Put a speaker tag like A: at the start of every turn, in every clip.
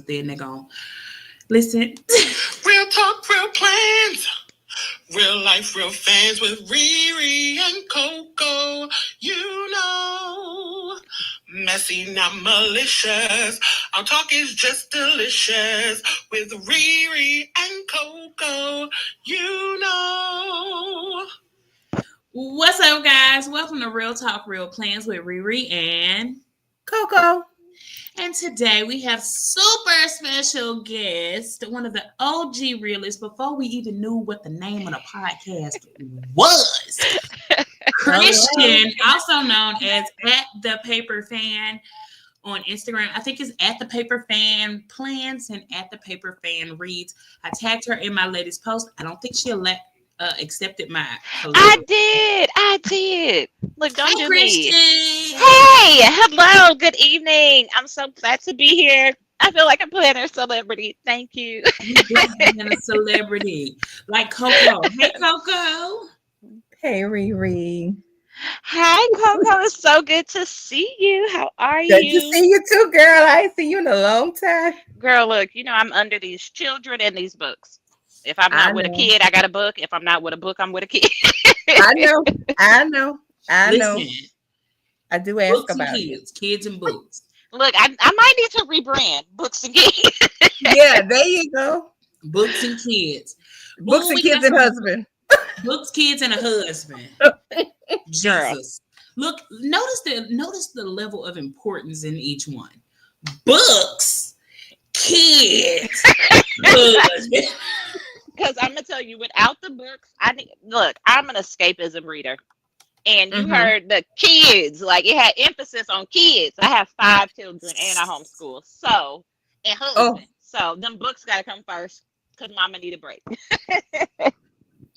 A: then they're going to listen.
B: Real talk, real plans. Real life, real fans with Riri and Coco. You know, messy, not malicious. Our talk is just delicious with Riri and Coco. You know.
A: What's up, guys? Welcome to Real Talk, Real Plans with Riri and
C: Coco.
A: And today we have super special guest, one of the OG realists before we even knew what the name of the podcast was. Christian, also known as @thepaperfan on Instagram. I think it's @thepaperfan plans and @thepaperfan reads. I tagged her in my latest post. I don't think she accepted my.
D: I did. Look, don't do
A: Christian.
D: me. Hey, hello, good evening. I'm so glad to be here. I feel like I'm playing a celebrity. Thank you.
A: You're being a celebrity, like Coco. Hey, Coco.
C: Hey, Riri.
D: Hi, Coco. It's so good to see you. How are you?
C: Good to see you too, girl. I ain't seen you in a long time.
D: Girl, look, I'm under these children and these books. If I'm not with a kid, I got a book. If I'm not with a book, I'm with a kid.
C: I know.
A: Listen,
C: I do ask
A: books
C: about
A: and kids and books.
D: Look, I might need to rebrand books and kids.
C: Yeah, there you go.
A: Books and kids.
C: Books and kids and husband.
A: Books, kids, and a husband. Jesus. Look, notice the level of importance in each one. Books, kids, husband.
D: Because I'm gonna tell you, without the books, I'm an escapism reader. And you heard the kids, like it had emphasis on kids. I have 5 children and I homeschool. So, and husband. So them books gotta come first because mama need a break.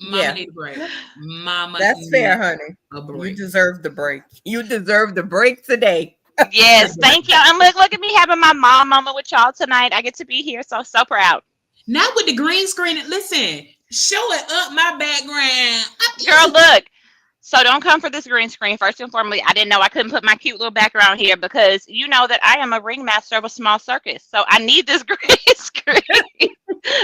A: Mama need a break. Mama.
C: That's fair, honey. You deserve the break. You deserve the break today.
D: Yes, thank you. And look at me having my moment with y'all tonight. I get to be here, so proud.
A: Not with the green screen. Listen, show it up my background.
D: Girl, look. So don't come for this green screen. First and foremost, I didn't know I couldn't put my cute little background here because you know that I am a ringmaster of a small circus. So I need this green screen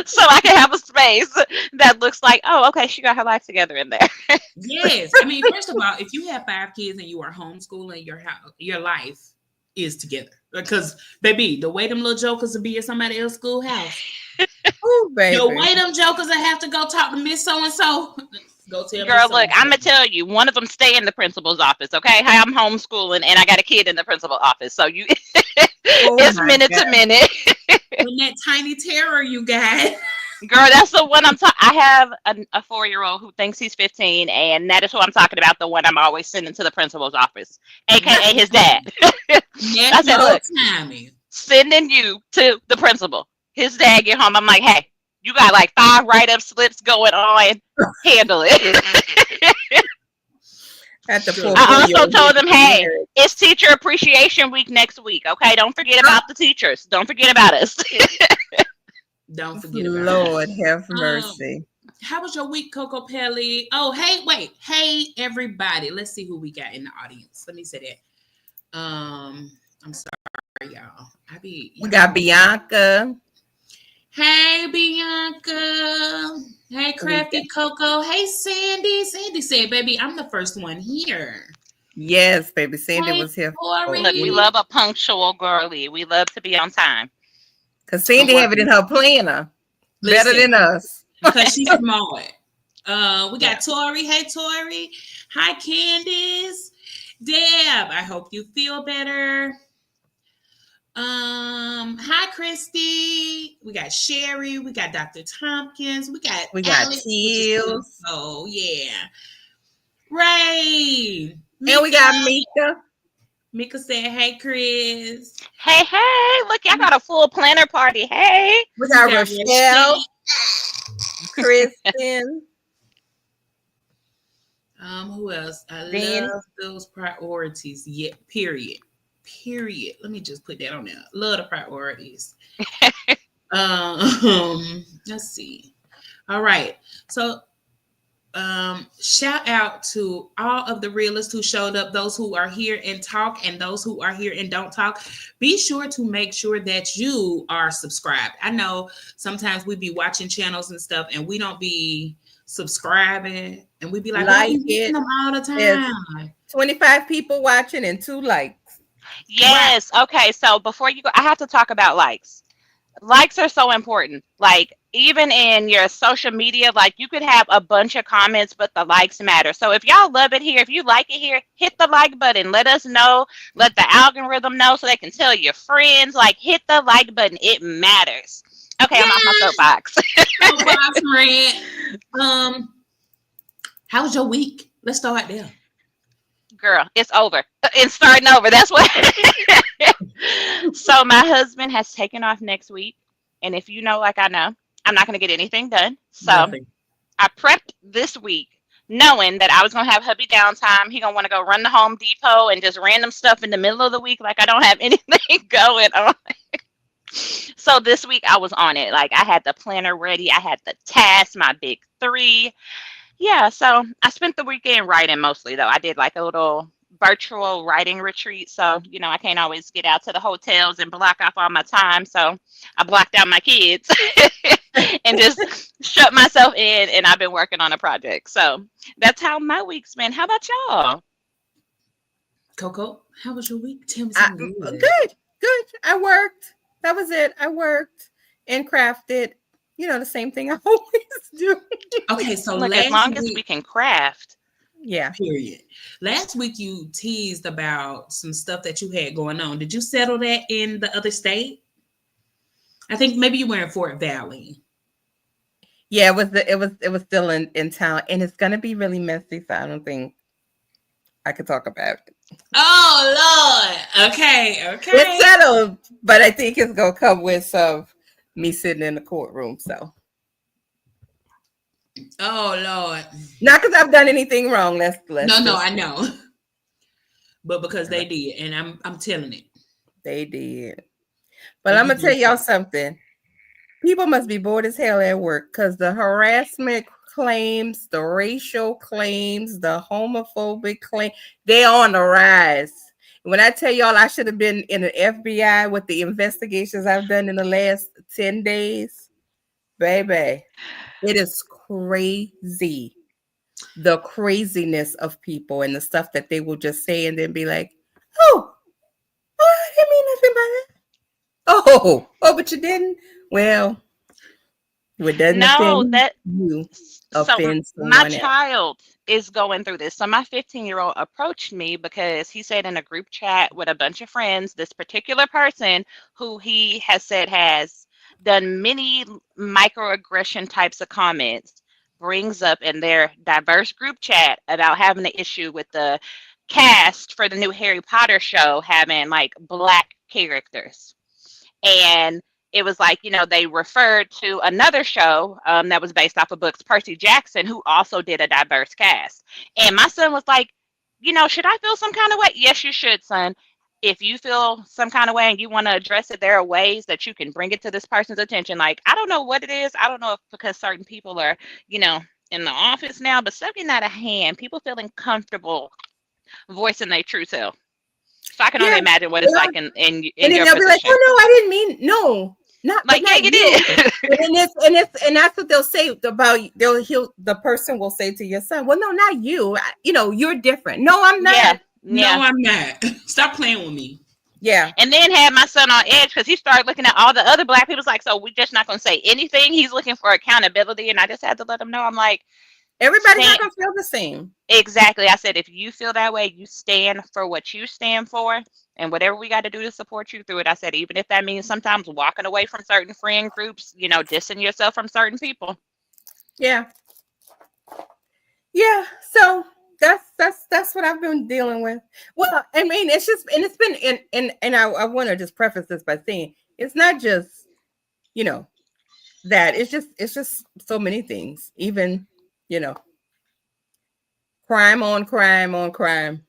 D: so I can have a space that looks like, oh, okay, she got her life together in there.
A: Yes. I mean, first of all, if you have 5 kids and you are homeschooling, your life is together. Because, baby, the way them little jokers will be at somebody else's schoolhouse.
C: Oh, baby.
A: The way them jokers will have to go talk to Miss So-and-so. Go tell
D: girl, look, I'm gonna tell you, one of them stay in the principal's office, okay? Hi, I'm homeschooling and I got a kid in the principal's office, so you it's minute to minute.
A: When that tiny terror you got.
D: Girl, that's the one I'm talking. I have a 4-year-old who thinks he's 15, and that is who I'm talking about, the one I'm always sending to the principal's office, aka his dad. I said, look, sending you to the principal. His dad get home, I'm like, hey, you got like 5 write-up slips going on. Handle it. I also told him, hey, it's Teacher Appreciation Week next week. Okay, don't forget about the teachers. Don't forget about us.
A: Don't forget about
C: Lord have mercy.
A: How was your week, Coco Pelli? Oh, hey, everybody. Let's see who we got in the audience. Let me say that. I'm sorry, y'all.
C: We got Bianca.
A: Hey, Bianca. Hey, Crafty Coco. Hey, Sandy. Sandy said, baby, I'm the first one here.
C: Yes, baby. Sandy was here.
D: Look, we love a punctual girly. We love to be on time.
C: Because Sandy have it in her planner. Better than us.
A: Because she's smart. We got Tori. Hey, Tori. Hi, Candice. Deb, I hope you feel better. Hi, Christy. We got Sherry. We got Dr. Tompkins. We got
C: Teals.
A: Oh, yeah. Ray.
C: And we got Mika.
A: Mika said, hey, Chris.
D: Hey. Look, y'all got a full planner party. Hey.
C: We got Rochelle. Kristen.
A: Who else? I love those priorities. Yeah, period. Let me just put that on there. Love the priorities. Let's see. All right. So Shout out to all of the realists who showed up, those who are here and talk, and those who are here and don't talk. Be sure to make sure that you are subscribed. I know sometimes we be watching channels and stuff, and we don't be subscribing, and we be like
C: it
A: them all the time.
C: 25 people watching and 2 likes.
D: Yes. Right. Okay. So before you go, I have to talk about likes. Likes are so important. Like, even in your social media, like, you could have a bunch of comments, but the likes matter. So if y'all love it here, if you like it here, hit the like button. Let us know. Let the algorithm know so they can tell your friends. Like, hit the like button. It matters. Okay, I'm off my soapbox.
A: Soapbox rant. How was your week? Let's start there.
D: Girl, it's over. It's starting over. That's what. So my husband has taken off next week. And if you know, like I know, I'm not going to get anything done. So I prepped this week knowing that I was going to have hubby downtime. He going to want to go run to Home Depot and just random stuff in the middle of the week. Like, I don't have anything going on. So this week I was on it. Like, I had the planner ready. I had the task, my big 3. Yeah, so I spent the weekend writing mostly, though. I did like a little virtual writing retreat. So, you know, I can't always get out to the hotels and block off all my time. So I blocked out my kids and just shut myself in. And I've been working on a project. So that's how my week's been. How about y'all?
A: Coco, how was your week? Tell me
C: something. Good. I worked. That was it. I worked and crafted. You know, the same thing I always do.
A: Okay, so
D: look, as long as we can craft.
C: Yeah.
A: Period. Last week you teased about some stuff that you had going on. Did you settle that in the other state? I think maybe you were in Fort Valley.
C: Yeah, it was still in town, and it's gonna be really messy, so I don't think I could talk about it.
A: Oh Lord. Okay.
C: It's settled, but I think it's gonna come with some me sitting in the courtroom. So,
A: oh Lord,
C: not because I've done anything wrong. Let's
A: no, I know, but because they did, and I'm telling it,
C: they did. But I'm gonna tell y'all something. People must be bored as hell at work because the harassment claims, the racial claims, the homophobic claim, they're on the rise. When I tell y'all I should have been in the FBI with the investigations I've done in the last 10 days, baby, it is crazy. The craziness of people and the stuff that they will just say and then be like, oh, I didn't mean nothing by that. Oh, but you didn't? Well, it doesn't offend you.
D: So my child is going through this. So my 15-year-old approached me because he said in a group chat with a bunch of friends, this particular person who he has said has done many microaggression types of comments brings up in their diverse group chat about having an issue with the cast for the new Harry Potter show having like Black characters. And it was like, you know, they referred to another show that was based off of books, Percy Jackson, who also did a diverse cast. And my son was like, you know, should I feel some kind of way? Yes, you should, son. If you feel some kind of way and you want to address it, there are ways that you can bring it to this person's attention. Like, I don't know what it is. I don't know if because certain people are, you know, in the office now, but stuff getting out of hand, people feeling comfortable voicing their true self. So I can only imagine what it's like in
C: and
D: your
C: then they'll
D: position.
C: Be like, oh no, I didn't mean no. Not
D: like
C: not
D: you did.
C: and that's what they'll say about the person will say to your son, well, no, not you. You know, you're different. No, I'm not.
D: Yeah.
A: No, I'm not. Stop playing with me.
C: Yeah.
D: And then had my son on edge because he started looking at all the other Black people's like, so we're just not going to say anything. He's looking for accountability. And I just had to let him know. I'm like,
C: everybody's not going to feel the same.
D: Exactly. I said, if you feel that way, you stand for what you stand for. And whatever we got to do to support you through it, I said, even if that means sometimes walking away from certain friend groups, you know, distancing yourself from certain people.
C: Yeah. Yeah. So that's what I've been dealing with. Well, I mean, it's just, and it's been, and I want to just preface this by saying, it's not just, you know, that it's just so many things, even, you know, crime on crime on crime.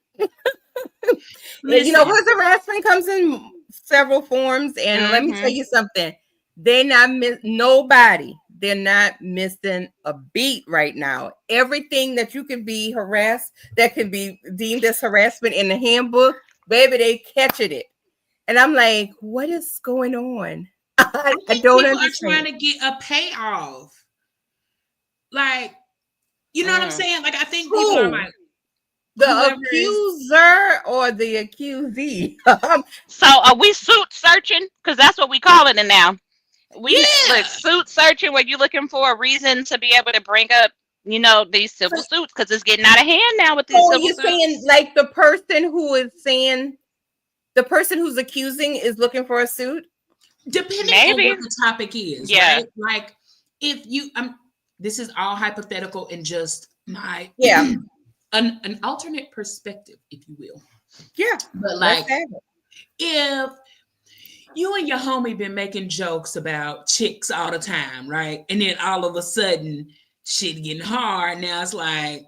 C: You know, because harassment comes in several forms, and let me tell you something. They not miss nobody. they're not missing a beat right now. Everything that you can be harassed, that can be deemed as harassment in the handbook, baby, they catching it. And I'm like, what is going on? I don't
A: people
C: understand.
A: are trying to get a payoff. Like, you know what I'm saying? Like, I think people are like,
C: the accuser or the accusee.
D: So are we suit searching? Because that's what we call it now. We like suit searching where you're looking for a reason to be able to bring up, you know, these civil suits because it's getting out of hand now with these civil suits.
C: Saying like the person who is saying, the person who's accusing is looking for a suit?
A: Depending on what the topic is, right? Like if you, this is all hypothetical and just my an alternate perspective, if you will.
C: Yeah,
A: but like if you and your homie been making jokes about chicks all the time, right? And then all of a sudden, shit getting hard. Now it's like,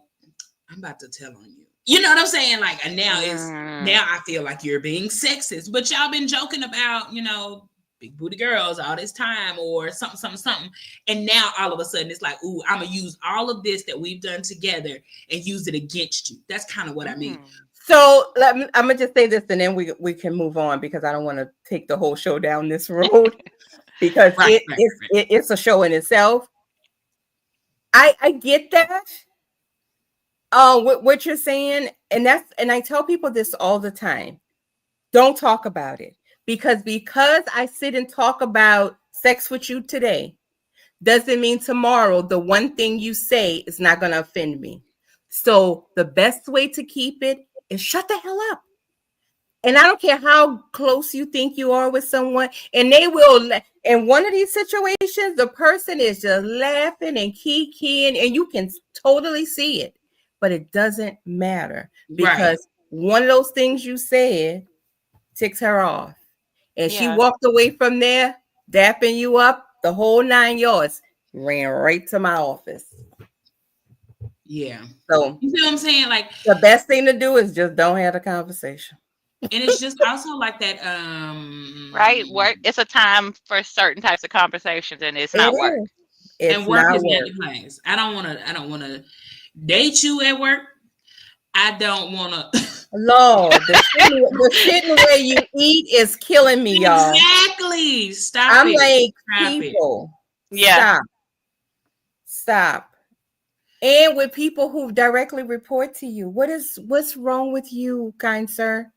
A: I'm about to tell on you. You know what I'm saying? Like, and now I feel like you're being sexist. But y'all been joking about, you know, big booty girls all this time or something. And now all of a sudden it's like, ooh, I'm gonna use all of this that we've done together and use it against you. That's kind of what I mean.
C: So I'm gonna just say this, and then we can move on because I don't want to take the whole show down this road because it's a show in itself. I get that. What you're saying, and I tell people this all the time. Don't talk about it because I sit and talk about sex with you today doesn't mean tomorrow the one thing you say is not going to offend me. So the best way to keep it is shut the hell up. And I don't care how close you think you are with someone, and they will. In one of these situations, the person is just laughing and kikiing, and you can totally see it. But it doesn't matter because one of those things you said ticks her off. And she walked away from there, dapping you up, the whole 9 yards, ran right to my office.
A: Yeah.
C: So
A: you see what I'm saying? Like
C: the best thing to do is just don't have a conversation.
A: And it's just also like that,
D: right? Work. It's a time for certain types of conversations, and it's not work.
A: And work is not the place. I don't want to date you at work. I don't want to.
C: Lord, the shitting way you eat is killing me, y'all.
A: Exactly. Stop.
C: I'm
A: it.
C: like,
A: Stop
C: people.
A: It.
D: Yeah.
C: Stop. And with people who directly report to you, what's wrong with you, kind sir,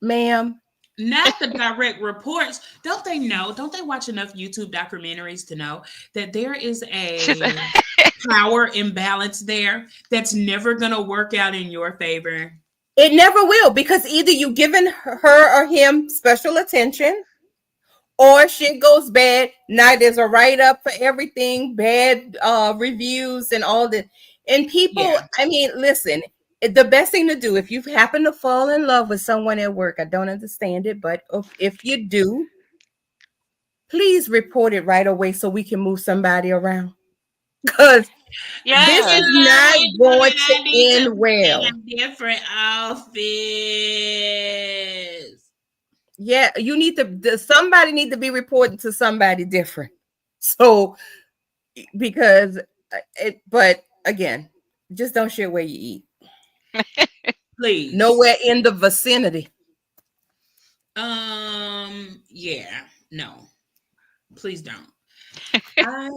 C: ma'am?
A: Not the direct reports. Don't they know? Don't they watch enough YouTube documentaries to know that there is a power imbalance there that's never going to work out in your favor?
C: It never will, because either you've given her or him special attention, or shit goes bad. Now there's a write-up for everything, bad reviews and all that. And people, I mean, listen, the best thing to do, if you happen to fall in love with someone at work, I don't understand it, but if you do, please report it right away so we can move somebody around. Because this is not going to end well.
A: A different office.
C: Yeah, you need to. Somebody need to be reporting to somebody different. So, because but again, just don't share where you eat.
A: Please.
C: Nowhere in the vicinity.
A: Yeah. No. Please don't. I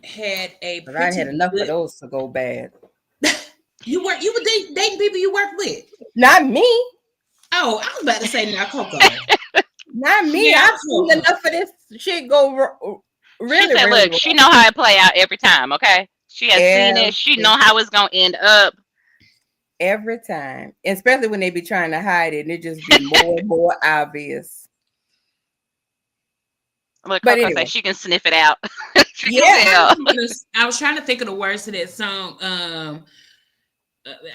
A: had
C: enough of those to go bad.
A: You were dating people you worked with?
C: Not me.
A: Oh, I was about to say not Coco.
C: Not me.
A: Yeah,
C: I've seen enough of this shit go really.
D: She said, "Look, she know how it play out every time. Okay, she has seen it. She know how it's gonna end up
C: every time, especially when they be trying to hide it, and it just be more and more obvious."
D: Look, Coco anyway. Say she can sniff it out.
A: I was trying to think of the words to that song.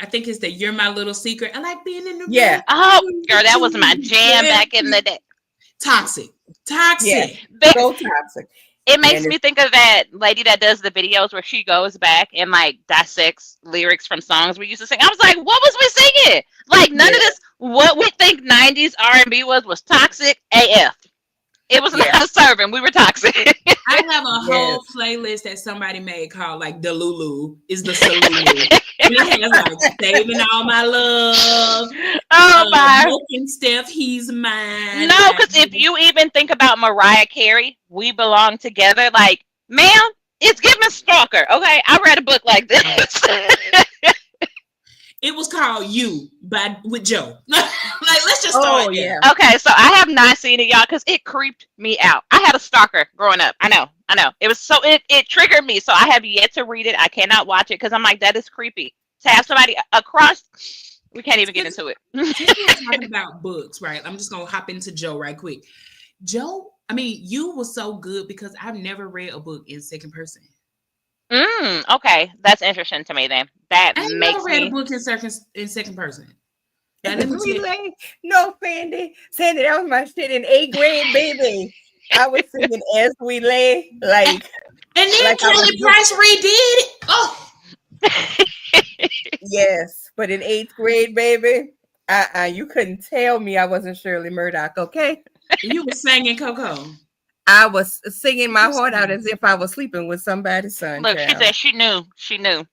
A: I think it's the "You're My Little Secret." I like being in the room.
D: Oh, girl, that was my jam back in the day.
A: Toxic.
C: Yeah. So toxic.
D: It makes me think of that lady that does the videos where she goes back and like dissects lyrics from songs we used to sing. I was like, what was we singing? Like none of this. What we think '90s R&B was toxic AF. It was not serving. We were toxic.
A: I have a
C: Yes.
A: whole playlist that somebody made called like the Lulu is the Salulu. And it has like Saving All My Love,
D: Oh my.
A: Moke and Steph, He's Mine.
D: No,
A: Like,
D: because if you even think about Mariah Carey, We Belong Together, like, ma'am, it's giving stalker. Okay, I read a book like this.
A: it was called You with Joe. Like, let's just start
C: Oh
A: there.
C: yeah.
D: Okay, so I have not seen it, y'all, because it creeped me out. I had a stalker growing up. I know. It was so it triggered me. So I have yet to read it. I cannot watch it because I'm like, that is creepy. To have somebody across, we can't even get into it.
A: Since we're talking about books, right? I'm just gonna hop into Joe right quick. Joe, I mean, you was so good because I've never read a book in second person.
D: Okay, that's interesting to me. Then that
A: I ain't never
D: makes
A: read a
D: me.
A: book in second person. Now,
C: As
A: let me
C: we
A: tell-
C: lay, no, Sandy, that was my shit in 8th grade, baby. I was singing As We Lay, like
A: And then
C: like I was
A: Kelly Price redid it. Oh,
C: yes, but in 8th grade, baby, you couldn't tell me I wasn't Shirley Murdoch, okay?
A: you were singing Coco.
C: I was singing my heart out as if I was sleeping with somebody's son,
D: Look, she
C: child.
D: said she knew. She knew.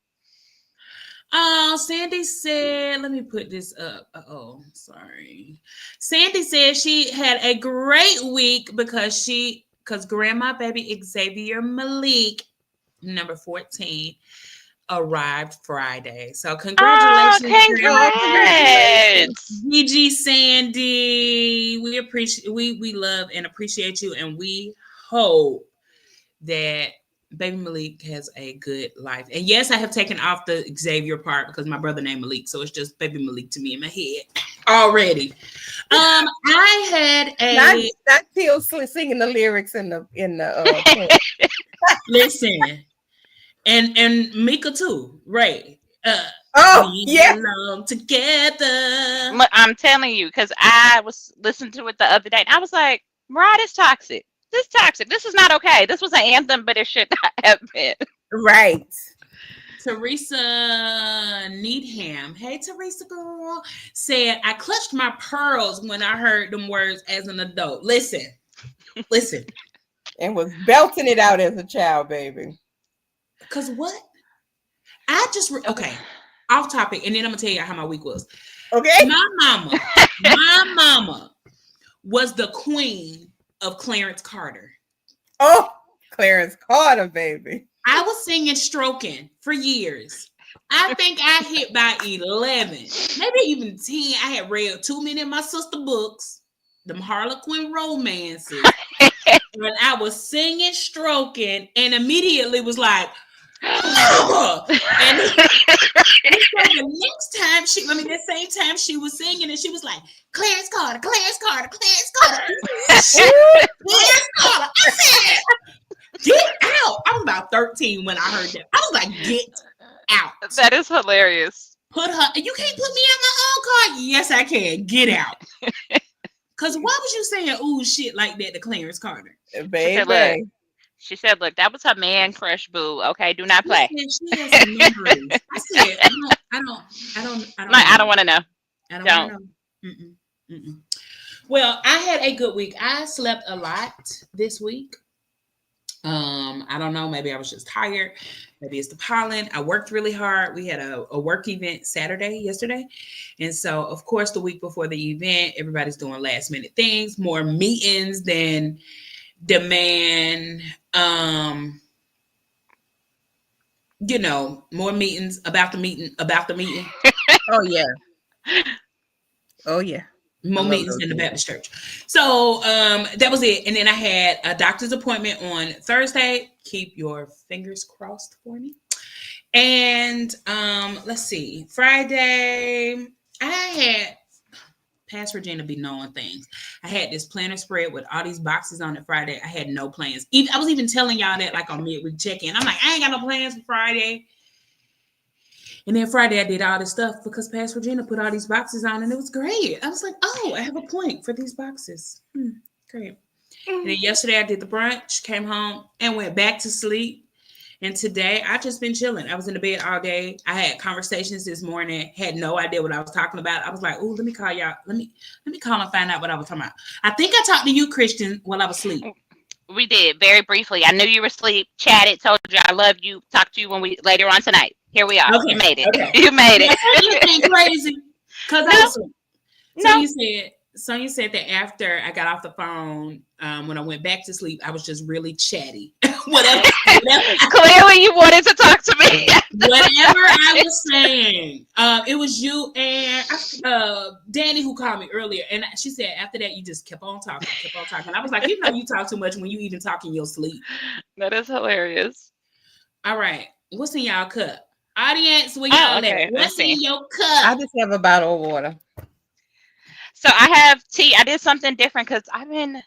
A: Sandy said, let me put this up. Oh, sorry. Sandy said she had a great week because grandma baby Xavier Malik, number 14, arrived Friday. So
D: Oh,
A: congratulations, Grandma.
C: Oh,
D: congrats!
A: Gigi Sandy. We appreciate we love and appreciate you, and we hope that baby Malik has a good life. And yes, I have taken off the Xavier part because my brother named Malik, so it's just baby Malik to me in my head already. I had a
C: not still singing the lyrics in the poem.
A: listen, and Mika too, right?
C: Oh
A: We
C: yeah,
A: belong together.
D: I'm telling you, because I was listening to it the other day, and I was like, Mariah, this toxic. This toxic. This is not okay. This was an anthem, but it should not have been.
C: right.
A: Teresa Needham, hey Teresa girl, said I clutched my pearls when I heard them words as an adult. Listen,
C: And was belting it out as a child, baby.
A: because what? Okay, off topic, and then I'm gonna tell you how my week was.
C: Okay.
A: My mama was the queen of Clarence Carter.
C: Oh, Clarence Carter, baby.
A: I was singing Stroking for years. I think I hit by 11, maybe even 10. I had read too many of my sister books, them Harlequin romances. And I was singing Stroking and immediately was like, oh! And the next time that same time she was singing and she was like, Clarence Carter, Clarence Carter, Clarence Carter. Clarence Carter. I said, get out. I'm about 13 when I heard that. I was like, get out.
D: That is hilarious.
A: You can't put me on my own car. Yes, I can. Get out. Because why was you saying ooh shit like that to Clarence Carter?
C: Baby.
D: She said, look, that was her man crush, boo. Okay, do not play.
A: She has some memories. I said, I
D: don't want to know.
A: I don't want to know. Mm-mm. Well, I had a good week. I slept a lot this week. I don't know. Maybe I was just tired. Maybe it's the pollen. I worked really hard. We had a work event yesterday. And so, of course, the week before the event, everybody's doing last minute things, more meetings than demand, more meetings about the meeting.
C: Oh yeah. Oh yeah.
A: More meetings in the Baptist church. So that was it. And then I had a doctor's appointment on Thursday. Keep your fingers crossed for me. And let's see. Friday, I had Past Regina be knowing things. I had this planner spread with all these boxes on it Friday. I had no plans. I was even telling y'all that like on midweek check-in. I'm like, I ain't got no plans for Friday. And then Friday I did all this stuff because Past Regina put all these boxes on and it was great. I was like, oh, I have a point for these boxes. Great. And then yesterday I did the brunch, came home and went back to sleep. And today I just been chilling. I was in the bed all day. I had conversations this morning, had no idea what I was talking about. I was like, oh, let me call y'all. Let me call and find out what I was talking about. I think I talked to you, Christian, while I was asleep.
D: We did very briefly. I knew you were asleep. Chatted. Told you I love you. Talk to you when we later on tonight. Here we are. You
A: Okay.
D: made it.
A: Okay.
D: You made
A: Yeah,
D: it.
A: anything crazy? Because I
D: No.
A: was asleep.
D: No.
A: Sonya said that after I got off the phone, when I went back to sleep, I was just really chatty. whatever,
D: Clearly, you wanted to talk to me.
A: whatever I was saying. It was you and Danny who called me earlier, and she said after that you just kept on talking, kept on talking. I was like, you know, you talk too much when you even talk in your sleep.
D: That is hilarious.
A: All right, what's in y'all cup? Audience, where y'all at? What's in your cup?
C: I just have a bottle of water.
D: So I have tea. I did something different because I've been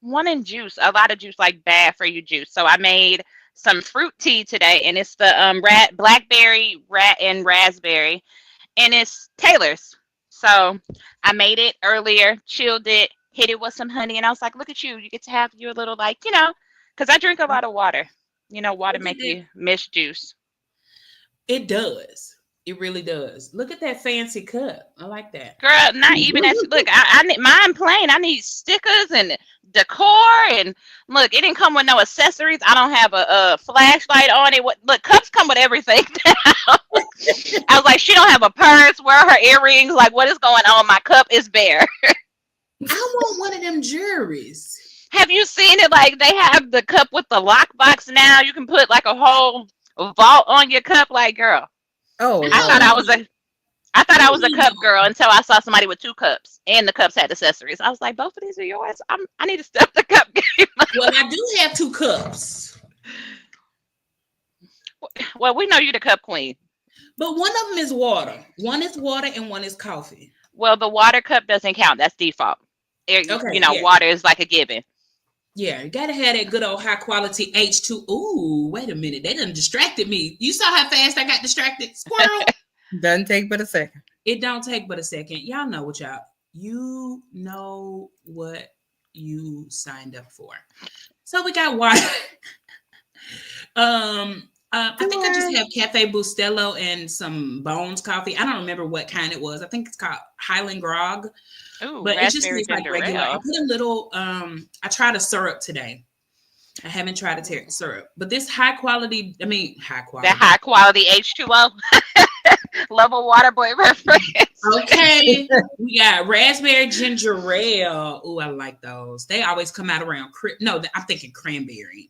D: wanting juice, a lot of juice, like bad for you juice. So I made some fruit tea today, and it's the blackberry, and raspberry, and it's Taylor's. So I made it earlier, chilled it, hit it with some honey, and I was like, look at you. You get to have your little, like, because I drink a lot of water. Water make you miss juice.
A: It does. It really does. Look at that fancy cup. I like that.
D: Girl, not even that. Look, I need mine plain. I need stickers and decor, and look, it didn't come with no accessories. I don't have a flashlight on it. Look, cups come with everything. I was like, she don't have a purse. Where are her earrings? Like, what is going on? My cup is bare.
A: I want one of them juries.
D: Have you seen it? Like, they have the cup with the lockbox now. You can put like a whole vault on your cup. Like, girl.
C: Oh,
D: I thought I was a cup girl until I saw somebody with 2 cups, and the cups had accessories. I was like, both of these are yours. I need to step the cup game.
A: Well, I do have 2 cups.
D: Well, we know you're the cup queen.
A: But one of them is water. One is water and one is coffee.
D: Well, the water cup doesn't count. That's default. Water is like a given.
A: Yeah, you gotta have that good old high quality H2. Ooh, wait a minute. They done distracted me. You saw how fast I got distracted? Squirrel.
C: Doesn't take but a second.
A: It don't take but a second. Y'all know what you know what you signed up for. So we got water. I think I just have Cafe Bustelo and some Bones coffee. I don't remember what kind it was. I think it's called Highland Grog.
D: Ooh,
A: but it just tastes like regular. I put a little. I tried a syrup today. I haven't tried a syrup, but this high quality. High quality.
D: That high quality H2O. Level water boy reference.
A: Okay, we got raspberry ginger ale. Ooh, I like those. They always come out around. No, I'm thinking cranberry.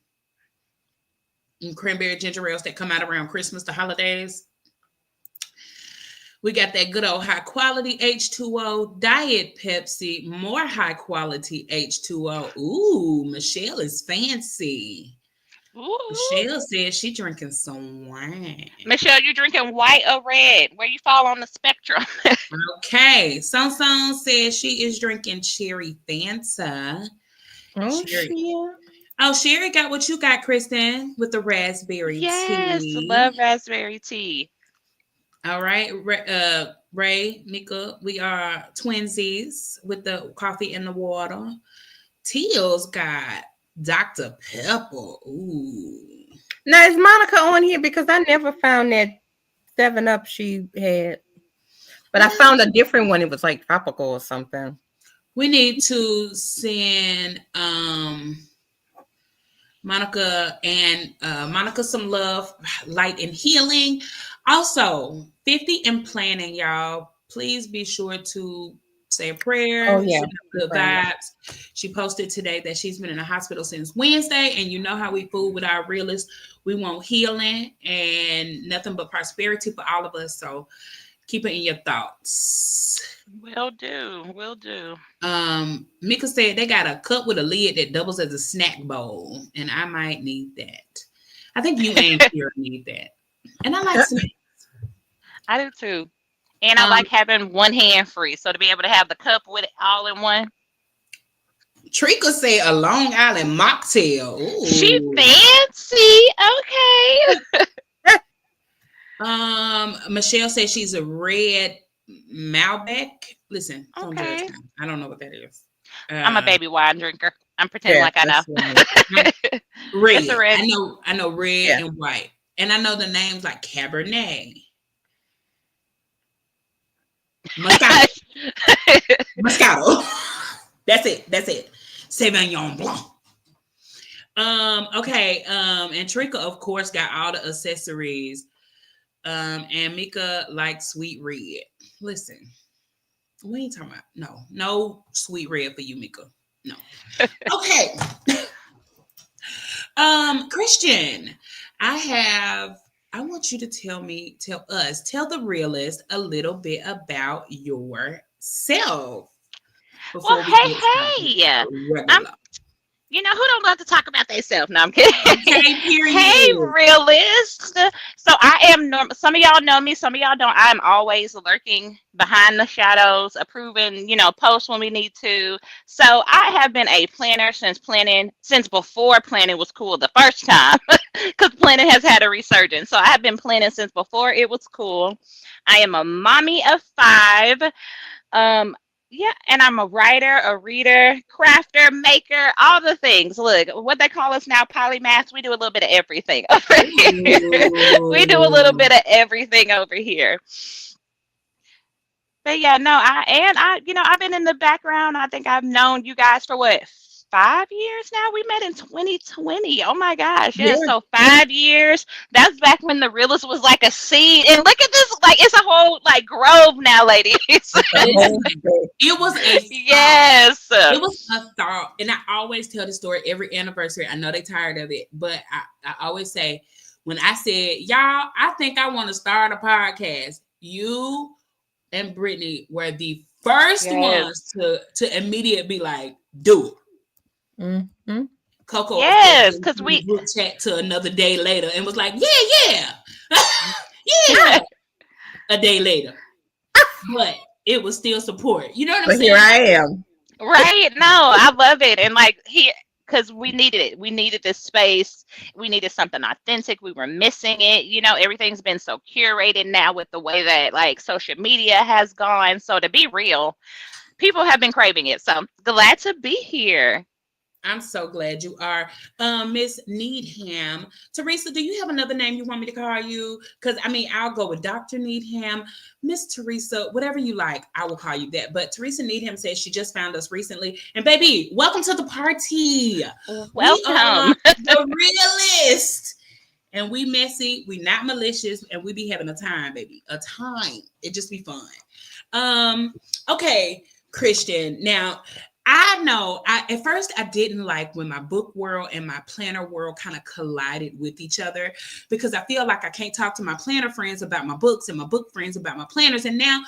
A: And cranberry ginger ales that come out around Christmas, the holidays. We got that good old high quality H2O, Diet Pepsi, more high quality H2O. Ooh, Michelle is fancy. Ooh. Michelle says she drinking some wine.
D: Michelle, you drinking white or red? Where you fall on the spectrum?
A: Okay. Song says she is drinking cherry Fanta.
C: Oh, Sherry.
A: Oh, Sherry got what you got, Kristen, with the raspberry tea.
D: Yes, love raspberry tea.
A: All right, Ray, Nika, we are twinsies with the coffee and the water. Teal's got Dr. Pepper. Ooh.
C: Now, is Monica on here? Because I never found that 7-Up she had. But I found a different one. It was like tropical or something.
A: We need to send Monica some love, light, and healing. Also, 50 and planning, y'all. Please be sure to say a prayer.
C: Oh, yeah.
A: Good vibes. She posted today that she's been in the hospital since Wednesday, and you know how we fool with our realists. We want healing and nothing but prosperity for all of us. So keep it in your thoughts.
D: Will do.
A: Mika said they got a cup with a lid that doubles as a snack bowl, and I might need that. I think you and Kira need that. And I like snacks.
D: I do too. And I like having one hand free. So to be able to have the cup with it all in one.
A: Trika said a Long Island mocktail. Ooh.
D: She fancy. Okay.
A: Michelle said she's a red Malbec. Listen,
D: okay.
A: I don't know what that is.
D: I'm a baby wine drinker. I'm pretending like I know.
A: Red. Red. I know red and white. And I know the names like Cabernet. Moscato. That's it. Sauvignon Blanc. Okay. And Trika, of course, got all the accessories. And Mika likes sweet red. Listen, we ain't talking about no sweet red for you, Mika. No. Okay. Christian, I want you to tell the realist a little bit about yourself
D: Well,
A: before we
D: hey,
A: get started.
D: hey. I'm
A: Regular.
D: who don't love to talk about themselves? No, I'm kidding.
A: Okay,
D: Hey,
A: period.
D: realist. So I am normal. Some of y'all know me, some of y'all don't. I'm always lurking behind the shadows, approving, posts when we need to. So I have been a planner since before planning was cool the first time, because planning has had a resurgence. So I have been planning since before it was cool. I am a mommy of five. Um, yeah, and I'm a writer, a reader, crafter, maker, all the things. Look, what they call us now, polymaths. We do a little bit of everything over here. We do a little
A: Ooh.
D: bit of everything over here. But yeah, no, I've been in the background. I think I've known you guys for what, 5 years now? We met in 2020. Oh my gosh, yeah.
C: Yeah.
D: So 5 years. That's back when the realist was like a seed. And look at this, like it's a whole like grove now, ladies.
C: It's a whole
A: Listen,
C: thing.
A: it was a thought.
D: Yes.
A: It was a thought, and I always tell the story every anniversary. I know they tired of it, but I always say when I said, "Y'all, I think I want to start a podcast," you and Brittany were the first ones
D: Yes.
A: to immediately be like, "Do it."
C: Mhm.
A: Coco, of course,
D: Yes.
A: went
D: Because
A: from the
D: we,
A: group chat to another day later and was like, "Yeah, yeah, yeah." A day later, but it was still support. You know what I'm
C: But here
A: saying?
C: I am.
D: right? No, I love it. And like because we needed it. We needed this space. We needed something authentic. We were missing it. Everything's been so curated now with the way that like social media has gone. So to be real, people have been craving it. So glad to be here.
A: I'm so glad you are. Miss Needham. Teresa, do you have another name you want me to call you? Because I mean, I'll go with Dr. Needham. Miss Teresa, whatever you like, I will call you that. But Teresa Needham says she just found us recently. And baby, welcome to the party. We are
D: Welcome.
A: the realist. And we messy, we not malicious, and we be having a time, baby. A time. It just be fun. Okay, Christian. Now, I know I at first I didn't like when my book world and my planner world kind of collided with each other because I feel like I can't talk to my planner friends about my books and my book friends about my planners. And now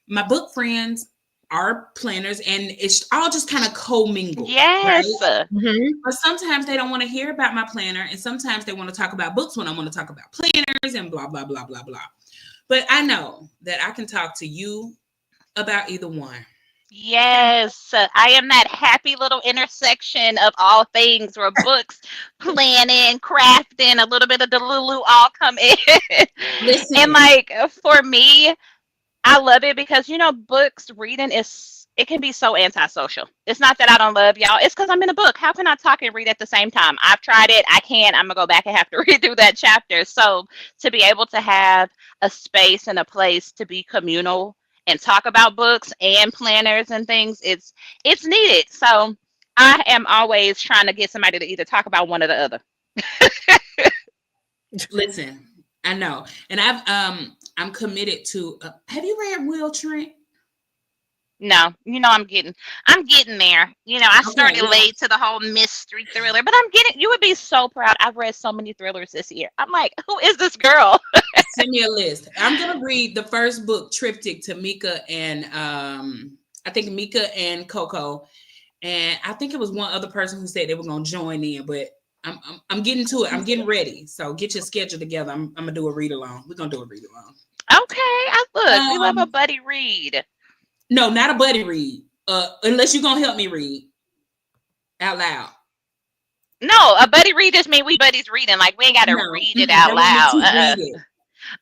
A: my book friends are planners and it's all just kind of commingled, right?
D: Yes.
C: Mhm.
A: But sometimes they don't want to hear about my planner, and sometimes they want to talk about books when I want to talk about planners and blah blah blah blah blah. But I know that I can talk to you about either one. Okay.
D: Yes, I am that happy little intersection of all things where books, planning, crafting, a little bit of the Lulu all come in. And
A: Listen,
D: like for me, I love it because books reading it can be so antisocial. It's not that I don't love y'all. It's because I'm in a book. How can I talk and read at the same time? I've tried it. I can't. I'm gonna go back and have to redo that chapter. So to be able to have a space and a place to be communal and talk about books and planners and things, it's needed. So I am always trying to get somebody to either talk about one or the other.
A: listen. I know, and I'm committed to. Have you read Will Trent?
D: No, I'm getting there. I
A: Okay,
D: started
A: well,
D: late to the whole mystery thriller, but I'm getting. You would be so proud. I've read so many thrillers this year. I'm like, who is this girl?
A: send me a list. I'm gonna read the first book, Triptych, to Mika and I think Mika and Coco, and I think it was one other person who said they were gonna join in, but I'm getting to it. I'm getting ready. So get your schedule together. I'm gonna do a read along. We're gonna do a read along.
D: Okay, I look. We love a
A: Um,
D: buddy read.
A: no, not a buddy read. Unless you're gonna help me read out loud.
D: No, a buddy read just mean we buddies reading. Like we ain't got to
A: No,
D: read it
A: they
D: out
A: want me
D: loud.
A: to read it.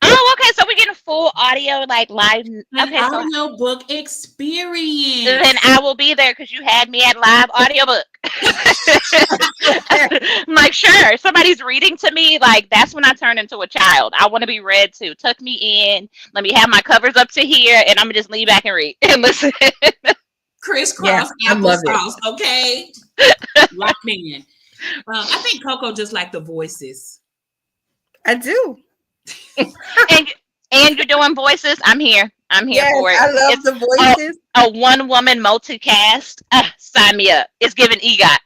D: Oh, okay. So we're getting full audio, like live.
A: An
D: Okay, so
A: audio book experience.
D: then I will be there because you had me at live audiobook. I'm like, sure, somebody's reading to me. Like, that's when I turn into a child. I want to be read to. Tuck me in. Let me have my covers up to here, and I'm going to just lean back and read and listen.
C: Yeah,
A: Crisscross
C: I love it.
A: applesauce, okay? Lock me in. I think Coco just like the voices.
C: I do.
D: and you're doing voices. I'm here. I'm here
C: Yes,
D: for it.
C: I love
D: It's
C: the voices.
D: a one woman multicast. Sign me up. It's giving EGOT.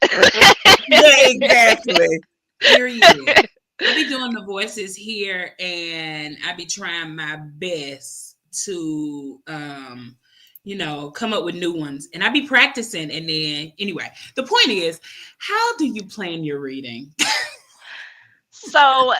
C: Yeah, exactly.
A: Period. I be doing the voices here, and I be trying my best to, come up with new ones, and I be practicing. And then, anyway, the point is, how do you plan your reading?
D: So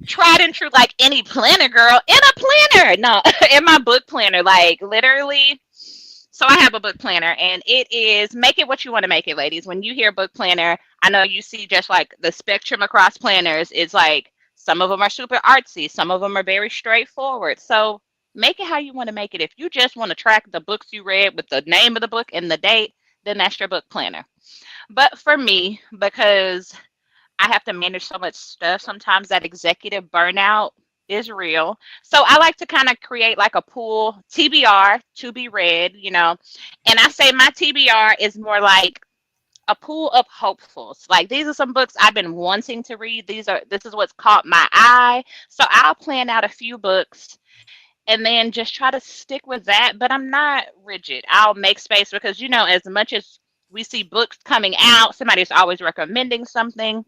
D: tried and true, like any planner, girl, in a planner. No, in my book planner, like literally. So I have a book planner, and it is make it what you want to make it, ladies. When you hear book planner, I know you see just like the spectrum across planners. It's like some of them are super artsy, some of them are very straightforward. So make it how you want to make it. If you just want to track the books you read with the name of the book and the date, then that's your book planner. But for me, because I have to manage so much stuff, sometimes that executive burnout is real. So I like to kind of create like a pool TBR to be read, And I say my TBR is more like a pool of hopefuls. Like these are some books I've been wanting to read. This is what's caught my eye. So I'll plan out a few books and then just try to stick with that. But I'm not rigid. I'll make space because as much as we see books coming out, somebody's always recommending something.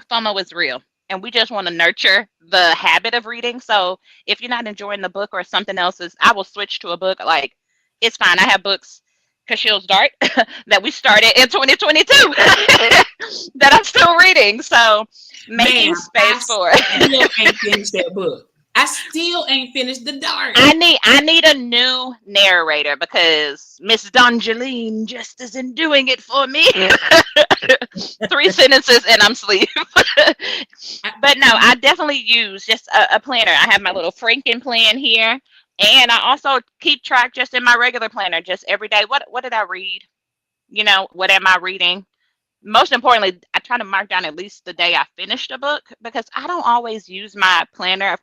D: FOMO is real. And we just want to nurture the habit of reading. So if you're not enjoying the book or something else is, I will switch to a book. Like it's fine. I have books, Kashil's Dart, that we started in 2022 that I'm still reading. So making space for it.
A: I still ain't finished that book. I still ain't finished The Dark.
D: I need a new narrator because Miss Donjaline just isn't doing it for me. 3 sentences and I'm asleep. But no, I definitely use just a planner. I have my little Franken plan here. And I also keep track just in my regular planner, just every day. What did I read? What am I reading? Most importantly, I try to mark down at least the day I finished a book because I don't always use my planner.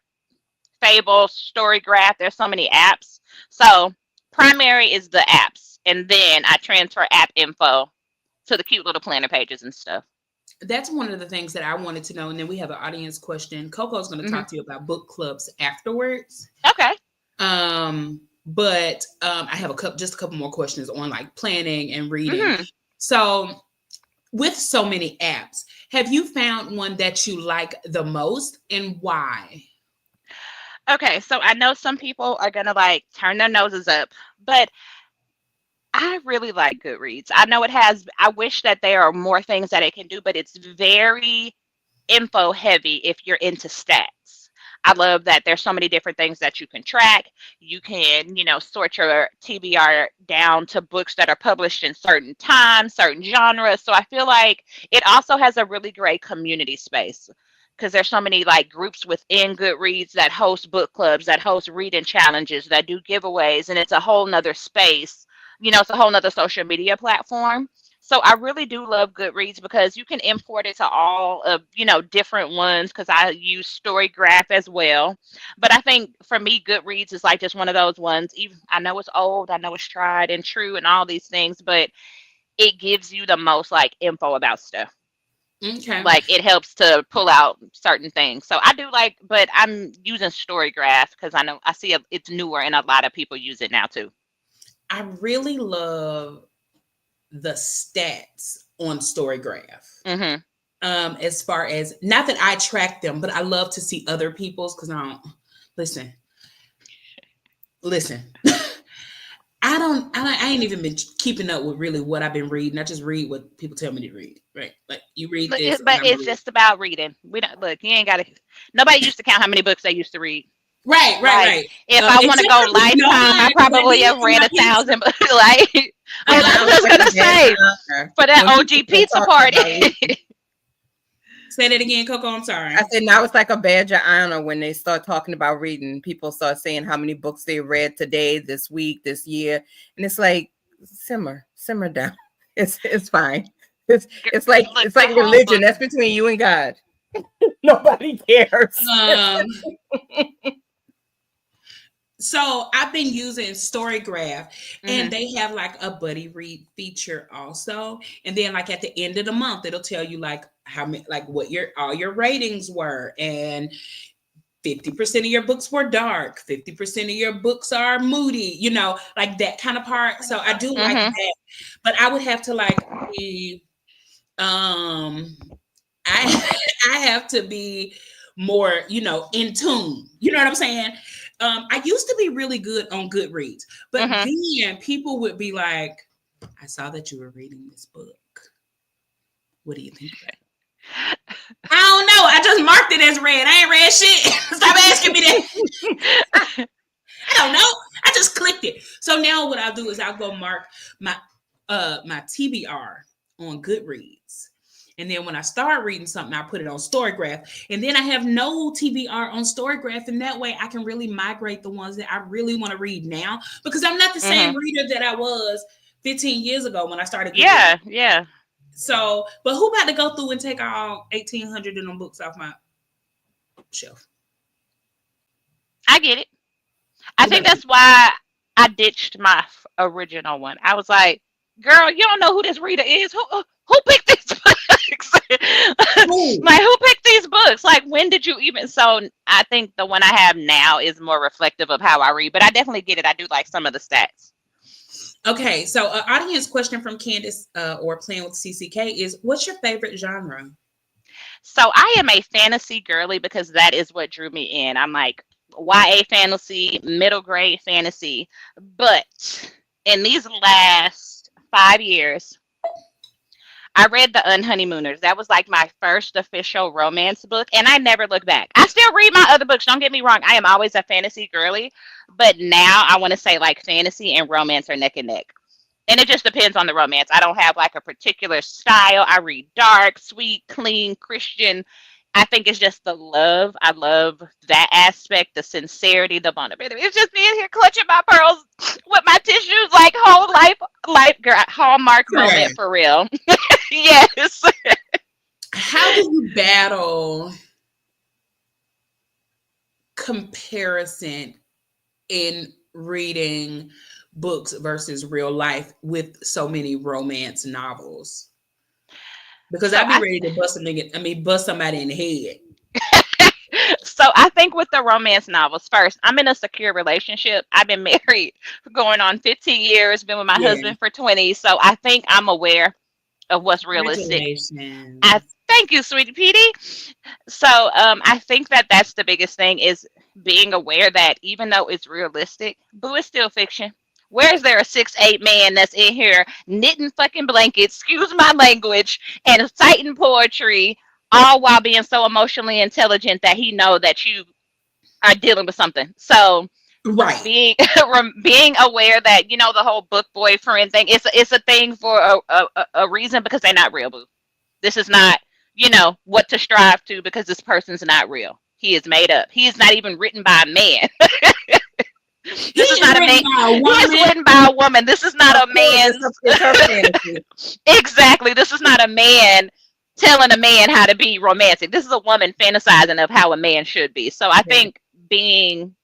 D: Fable, Storygraph, there's so many apps. So primary is the apps. And then I transfer app info to the cute little planner pages and stuff.
A: That's one of the things that I wanted to know. And then we have an audience question. Coco's going to talk to you about book clubs afterwards.
D: Okay.
A: But I have just a couple more questions on like planning and reading. So with so many apps, have you found one that you like the most and why?
D: Okay, so I know some people are gonna like turn their noses up, but I really like Goodreads. I know I wish that there are more things that it can do, but it's very info heavy if you're into stats. I love that there's so many different things that you can track. You can, sort your TBR down to books that are published in certain times, certain genres. So I feel like it also has a really great community space because there's so many like groups within Goodreads that host book clubs, that host reading challenges, that do giveaways, and it's a whole nother space. It's a whole nother social media platform. So I really do love Goodreads because you can import it to all of, different ones because I use Storygraph as well. But I think for me, Goodreads is like just one of those ones. Even I know it's old, I know it's tried and true and all these things, but it gives you the most like info about stuff.
A: Okay.
D: Like it helps to pull out certain things. So I do like, but I'm using Storygraph because I see it's newer and a lot of people use it now too.
A: I really love the stats on Storygraph. As far as, not that I track them, but I love to see other people's because I don't listen. I ain't even been keeping up with really what I've been reading. I just read what people tell me to read, right? Like you read this,
D: but it's just about reading. We don't look. You ain't got to. Nobody used to count how many books they used to read.
A: Right.
D: If I want to go lifetime, I probably have read 1,000 books. Like, I was just gonna say for that OG pizza party.
A: Say that again, Coco. I'm sorry.
C: I said now it's like a badge of honor when they start talking about reading. People start saying how many books they read today, this week, this year, and it's like simmer down. It's fine. It's like religion. That's between you and God. Nobody cares.
A: So I've been using Storygraph, and
D: Mhm.
A: they have like a buddy read feature also. And then like at the end of the month, it'll tell you like how many, like what your all your ratings were, and 50% of your books were dark, 50% of your books are moody, like that kind of part. So I do like
D: Mhm.
A: that. But I would have to like be um I I have to be more, in tune. You know what I'm saying? I used to be really good on Goodreads, but
D: Mhm.
A: then people would be like, I saw that you were reading this book. What do you think about it? I don't know. I just marked it as read. I ain't read shit. Stop asking me that. I don't know. I just clicked it. So now what I'll do is I'll go mark my my TBR on Goodreads. And then when I start reading something, I put it on Storygraph. And then I have no TBR on Storygraph. And that way I can really migrate the ones that I really want to read now. Because I'm not the same
D: Mhm.
A: reader that I was 15 years ago when I started Goodreads.
D: Yeah. Yeah.
A: So, but who about to go through and take all 1,800 of them books off my shelf?
D: I get it. I
A: Who
D: think
A: about to?
D: that's why I ditched my original one. I was like, "Girl, you don't know who this reader is. Who picked these books?
A: Who?
D: Like, who picked these books? Like, when did you even?" So, I think the one I have now is more reflective of how I read. But I definitely get it. I do like some of the stats.
A: Okay, so an audience question from Candace or Playing with CCK is, what's your favorite genre?
D: So, I am a fantasy girly because that is what drew me in. I'm like YA fantasy, middle grade fantasy, but in these last 5 years, I read The Unhoneymooners. That was like my first official romance book, and I never look back. I still read my other books. Don't get me wrong. I am always a fantasy girly, but now I want to say like fantasy and romance are neck and neck. And it just depends on the romance. I don't have like a particular style. I read dark, sweet, clean, Christian. I think it's just the love. I love that aspect, the sincerity, the vulnerability. It's just being here clutching my pearls with my tissues, like whole life, girl, Hallmark moment
A: Correct.
D: for real. Yes.
A: How do you battle comparison in reading books versus real life with so many romance novels? Because
D: So
A: I'd be
D: I
A: ready to bust a nigga, bust somebody in the head.
D: so I think with the romance novels, first, I'm in a secure relationship. I've been married for going on 15 years, been with my
A: Yeah.
D: husband for 20. So I think I'm aware of what's realistic. I
A: Congratulations.
D: thank you, sweetie Petey. So I think that that's the biggest thing is being aware that even though it's realistic, boo is still fiction. Where is there a 6'8" man that's in here knitting fucking blankets, excuse my language, and citing poetry, all while being so emotionally intelligent that he know that you are dealing with something. So
A: Right.
D: being being aware that the whole book boyfriend thing, it's a thing for a reason because they're not real, boo. This is not, what to strive to because this person's not real. He is made up. He is not even written by a man.
A: He
D: This is
A: is
D: not a
A: written
D: man.
A: by a
D: He is
A: woman.
D: written by a woman. This is not
C: Of
D: a
C: course,
D: man's.
C: it's her fantasy.
D: Exactly. This is not a man telling a man how to be romantic. This is a woman fantasizing of how a man should be. So I
C: Yeah.
D: think being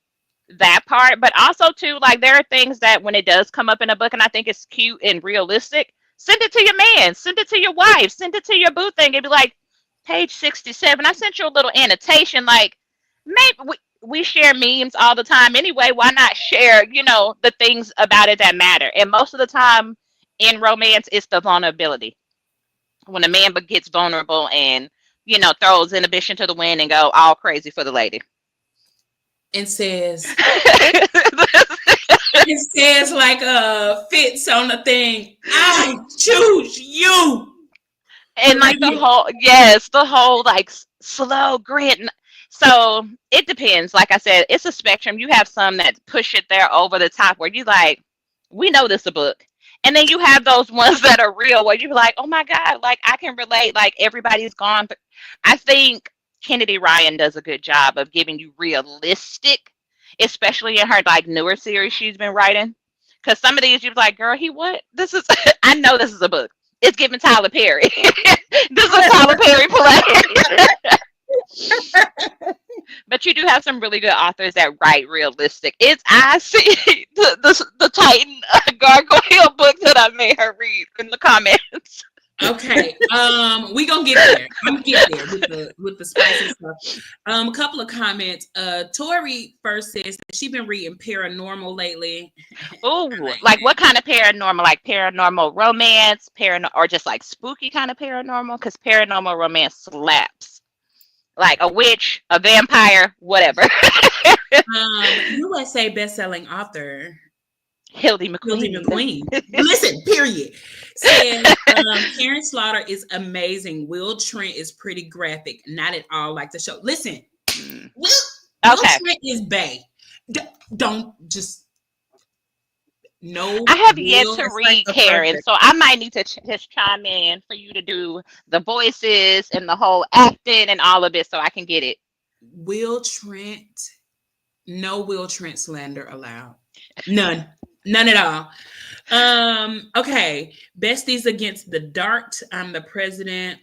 D: that part, but also too, like there are things that when it does come up in a book and I think it's cute and realistic, send it to your man, send it to your wife, send it to your boo thing and be like, page 67, I sent you a little annotation. Like maybe we share memes all the time anyway. Why not share, the things about it that matter? And most of the time in romance, it's the vulnerability. When a man gets vulnerable and, throws inhibition to the wind and go all crazy for the lady.
A: And says, it says like fits on the thing. I choose you.
D: And like the whole like slow grit. So it depends. Like I said, it's a spectrum. You have some that push it there over the top where you like, we know this is a book. And then you have those ones that are real where you're like, oh my God, like I can relate. Like everybody's gone. I think Kennedy Ryan does a good job of giving you realistic, especially in her like newer series she's been writing. Because some of these you're like, girl, he what? This is I know this is a book. It's giving Tyler Perry. This is a Tyler Perry play. But you do have some really good authors that write realistic. It's I see the Titan gargoyle book that I made her read in the comments.
A: Okay, we gonna get there. I'm gonna get there with the spicy stuff. A couple of comments. Tori first says that she been reading paranormal lately.
D: Ooh, like what kind of paranormal? Like paranormal romance, or just like spooky kind of paranormal? Because paranormal romance slaps. Like a witch, a vampire, whatever.
A: USA best-selling author
D: Hildy
A: Hildy
D: McQueen.
A: McQueen. Listen, period. Says Karen Slaughter is amazing. Will Trent is pretty graphic, not at all like the show. Listen, Will Trent is bae. Don't just no.
D: I have yet to read Karen, so I might need to just chime in for you to do the voices and the whole acting and all of it, so I can get it.
A: Will Trent, no Will Trent slander allowed. None at all. Okay, besties against the dart. I'm the president.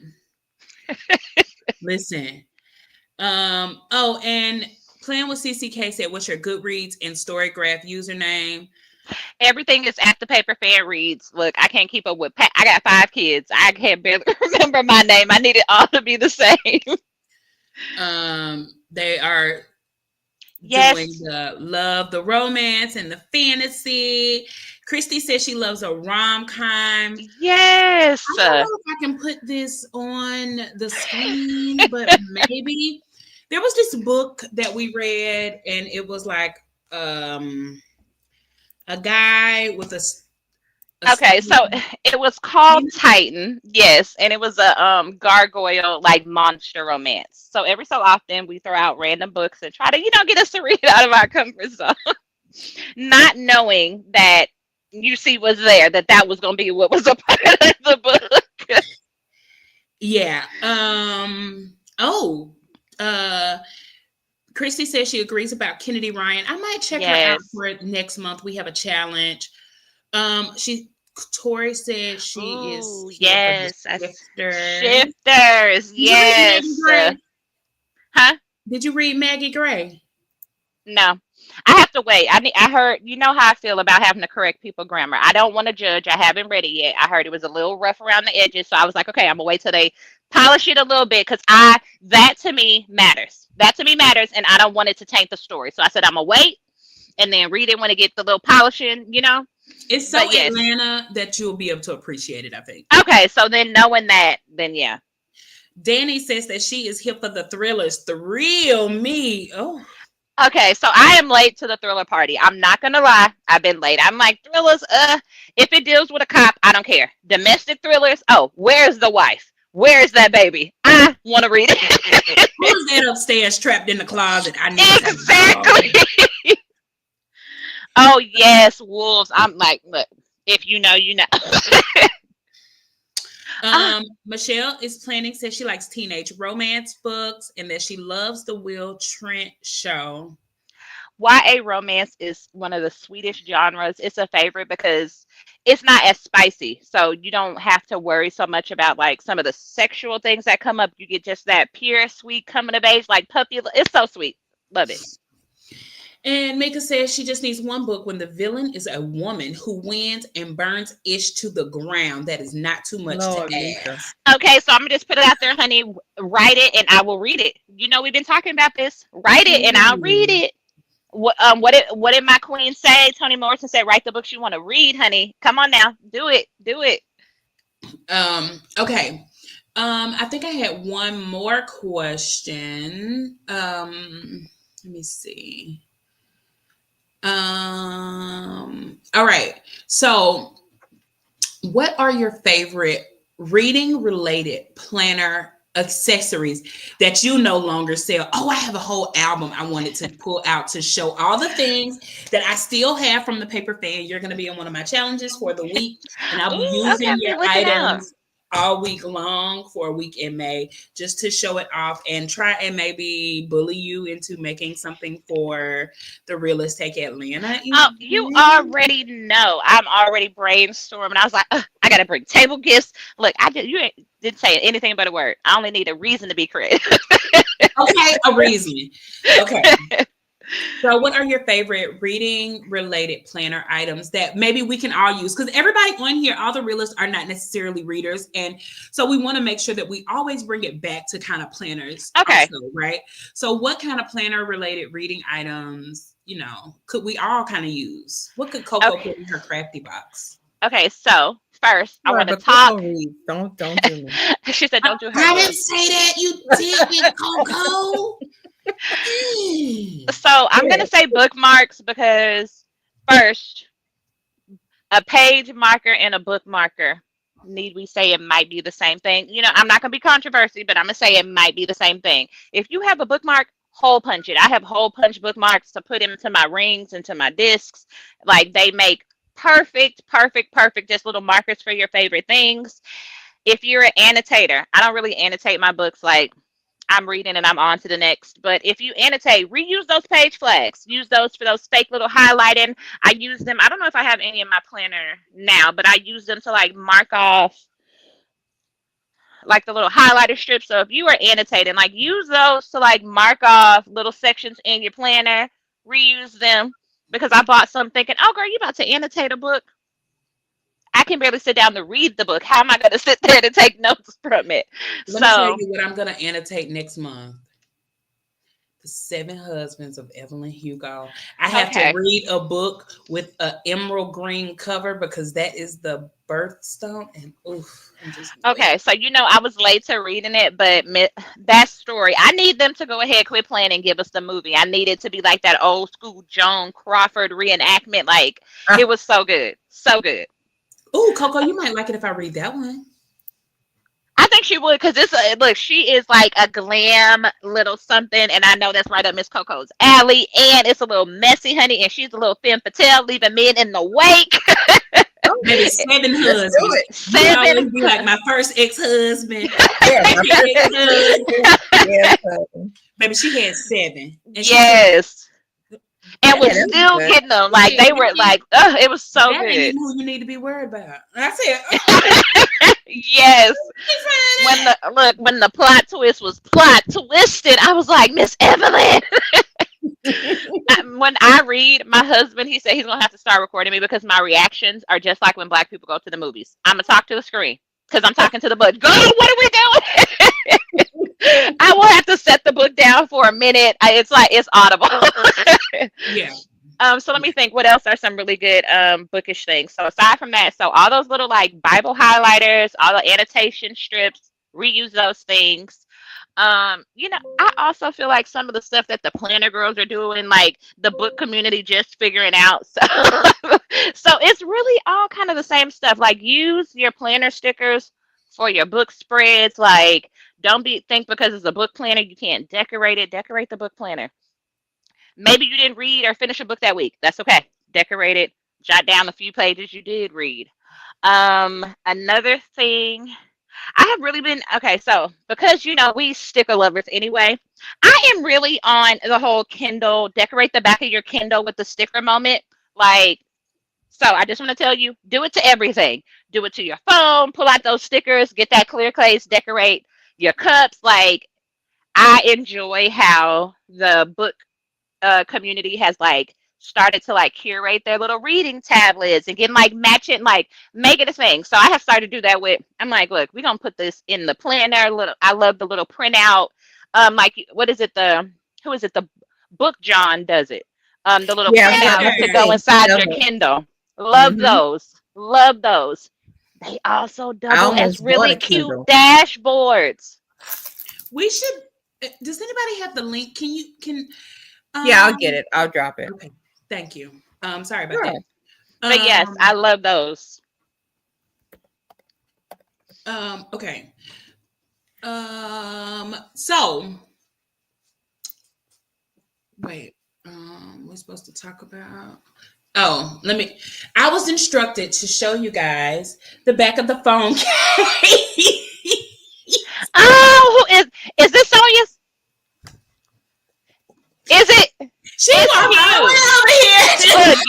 A: Listen. Oh, and playing with CCK said, "What's your Goodreads and Storygraph username?"
D: Everything is at the paper fan reads. Look, I can't keep up with. I got 5 kids. I can't barely remember my name. I need it all to be the same.
A: They are doing the love, the romance, and the fantasy. Christy says she loves a rom-com.
D: Yes.
A: I don't know if I can put this on the screen, but maybe. There was this book that we read, and it was like a guy with a
D: okay, so it was called Titan, yes, and it was a gargoyle like monster romance. So every so often we throw out random books and try to get us to read out of our comfort zone, not knowing that UC was there, that was going to be what was a part of the book.
A: Yeah. Christy says she agrees about Kennedy Ryan. I might check her out for next month. We have a challenge. Tori said she is
D: shifters. Yes. Huh?
A: Did you read Maggie Gray?
D: No. I have to wait. I heard, you know how I feel about having to correct people grammar. I don't want to judge. I haven't read it yet. I heard it was a little rough around the edges. So I was like, okay, I'm gonna wait till they polish it a little bit, because that to me matters. That to me matters, and I don't want it to taint the story. So I said I'm gonna wait and then read it when it gets the little polishing,
A: It's so Atlanta that you'll be able to appreciate it, I think.
D: Okay, so then knowing that, then yeah.
A: Danny says that she is here for the thrillers. Thrill me. Oh.
D: Okay, so I am late to the thriller party. I'm not gonna lie. I've been late. I'm like, thrillers, if it deals with a cop, I don't care. Domestic thrillers, where's the wife? Where's that baby? I want to read it.
A: Who's that upstairs trapped in the closet? I need
D: exactly. Oh yes, wolves. I'm like, look, if you know, you know.
A: Michelle is planning, says she likes teenage romance books and that she loves the Will Trent show.
D: YA romance is one of the sweetest genres. It's a favorite because it's not as spicy. So you don't have to worry so much about like some of the sexual things that come up. You get just that pure, sweet coming of age, like puppy. It's so sweet. Love it.
A: And Mika says she just needs one book when the villain is a woman who wins and burns Ish to the ground. That is not too much to ask.
D: Okay, so I'm going to just put it out there, honey. Write it and I will read it. We've been talking about this. Write it and I'll read it. What did my queen say? Toni Morrison said, write the books you want to read, honey. Come on now. Do it.
A: Okay. I think I had one more question. Let me see. All right. So what are your favorite reading related planner accessories that you no longer sell? Oh, I have a whole album I wanted to pull out to show all the things that I still have from the paper fan. You're going to be in one of my challenges for the week, and I'll be using your items all week long for a week in May, just to show it off and try and maybe bully you into making something for the Real Estate Atlanta.
D: You already know. I'm already brainstorming. I was like, I got to bring table gifts. Look, you didn't say anything but a word. I only need a reason to be creative.
A: Okay, a reason. Okay. So, what are your favorite reading related planner items that maybe we can all use? Because everybody on here, all the realists are not necessarily readers. And so we want to make sure that we always bring it back to kind of planners
D: Okay.
A: also, right? So, what kind of planner related reading items, could we all kind of use? What could Coco
D: Okay.
A: put in her crafty box?
D: Okay. So first, I
C: Right,
D: want to
C: but Coco
D: talk.
C: reads. Don't do me.
D: She said, "Don't do her
A: I
D: book."
A: didn't say that. You didn't, Coco.
D: So I'm gonna say bookmarks because first, a page marker and a bookmarker. Need we say it might be the same thing? I'm not gonna be controversy, but I'm gonna say it might be the same thing. If you have a bookmark, hole punch it. I have hole punch bookmarks to put into my rings, into my discs. Like they make perfect, perfect, perfect, just little markers for your favorite things. If you're an annotator, I don't really annotate my books like I'm reading and I'm on to the next. But if you annotate, reuse those page flags. Use those for those fake little highlighting. I use them. I don't know if I have any in my planner now, but I use them to like mark off like the little highlighter strips. So if you are annotating, like use those to like mark off little sections in your planner. Reuse them because I bought some thinking, oh girl, you about to annotate a book. I can barely sit down to read the book. How am I going to sit there to take notes from it?
A: Let me tell
D: So
A: you what I'm going to annotate next month. The Seven Husbands of Evelyn Hugo. I have to
D: okay.
A: read a book with an emerald green cover because that is the birthstone. And oof, I'm just
D: Okay, so I was late to reading it, but that story, I need them to go ahead, quit playing, and give us the movie. I need it to be like that old school Joan Crawford reenactment. Like it was so good, so good.
A: Ooh, Coco, you might like it if I read that one.
D: I think she would because look, she is like a glam little something, and I know that's right up Miss Coco's alley. And it's a little messy, honey, and she's a little femme fatale, leaving men in the wake.
A: Maybe Seven Husbands.
D: Seven.
A: Always be like my first ex-husband. Maybe she had 7. And
D: Yes. And was still getting them. Like they were like, oh, it was so
A: that
D: good.
A: Ain't who you need to be worried about. I said,
D: yes. When the plot twist was plot twisted, I was like, Miss Evelyn. When I read, my husband, he said he's gonna have to start recording me because my reactions are just like when Black people go to the movies. I'm gonna talk to the screen because I'm talking to the book. Girl, what are we doing? I will have to set the book down for a minute. It's audible.
A: Yeah.
D: So let me think. What else are some really good bookish things? So aside from that, so all those little like Bible highlighters, all the annotation strips, reuse those things. I also feel like some of the stuff that the planner girls are doing, like the book community just figuring out. So, so it's really all kind of the same stuff. Like use your planner stickers for your book spreads. Like don't think because it's a book planner you can't decorate it. Decorate the book planner. Maybe you didn't read or finish a book that week. That's okay. Decorate it. Jot down a few pages you did read. Another thing, I have really been okay. So because we sticker lovers anyway, I am really on the whole Kindle decorate the back of your Kindle with the sticker moment. Like, so I just want to tell you, do it to everything. Do it to your phone. Pull out those stickers. Get that clear glaze. Decorate your cups. Like, I enjoy how the book community has like started to like curate their little reading tablets and getting like matching, like make it a thing. So I have started to do that with. I'm like, look, we're gonna put this in the planner. I love the little printout. Like what is it? Who is it? The Book John does it. The little printouts to go inside your Kindle. Love those. Love those. They also double as really cute dashboards.
A: We should. Does anybody have the link? Can
C: yeah, I'll get it. I'll drop it.
A: Okay, thank you. Sorry about that.
D: But yes, I love those.
A: Okay. So wait. We're supposed to talk about. Oh, I was instructed to show you guys the back of the phone case.
D: Oh, is this Sonia's? Is it?
A: She walked all the way over here.
D: Look,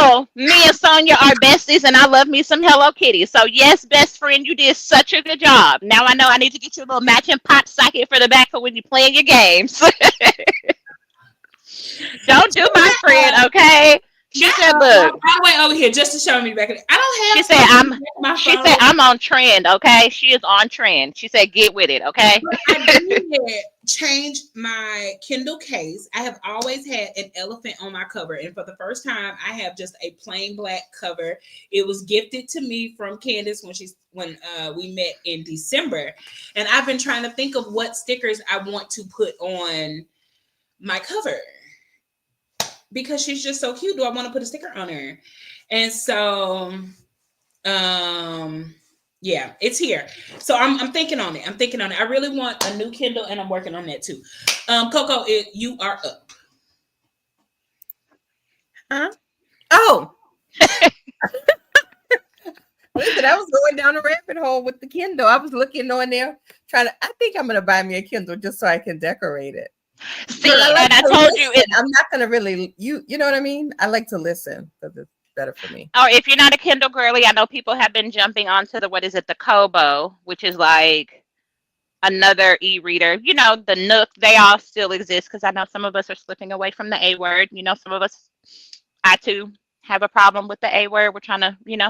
D: know me and Sonia are besties, and I love me some Hello Kitty. So yes, best friend, you did such a good job. Now I know I need to get you a little matching pop socket for the back for when you're playing your games. Don't do my friend, okay? She said, "Look."
A: I'll wait over here just to show me back. I don't have.
D: She said I'm on trend, okay? She is on trend. She said, "Get with it, okay?"
A: I did change my Kindle case. I have always had an elephant on my cover, and for the first time, I have just a plain black cover. It was gifted to me from Candace when we met in December, and I've been trying to think of what stickers I want to put on my cover. Because she's just so cute. Do I want to put a sticker on her? And so, yeah, it's here. So I'm thinking on it. I really want a new Kindle, and I'm working on that too. Coco, you are up.
C: Huh? Oh. Listen, I was going down a rabbit hole with the Kindle. I was looking on there, I think I'm going to buy me a Kindle just so I can decorate it.
D: See, and I told you,
C: I'm not gonna really, you know what I mean. I like to listen because it's better for me.
D: Or if you're not a Kindle girly, I know people have been jumping onto the Kobo, which is like another e-reader. You know, the Nook. They all still exist because I know some of us are slipping away from the A word. You know, some of us, I too, have a problem with the A word. We're trying to, pull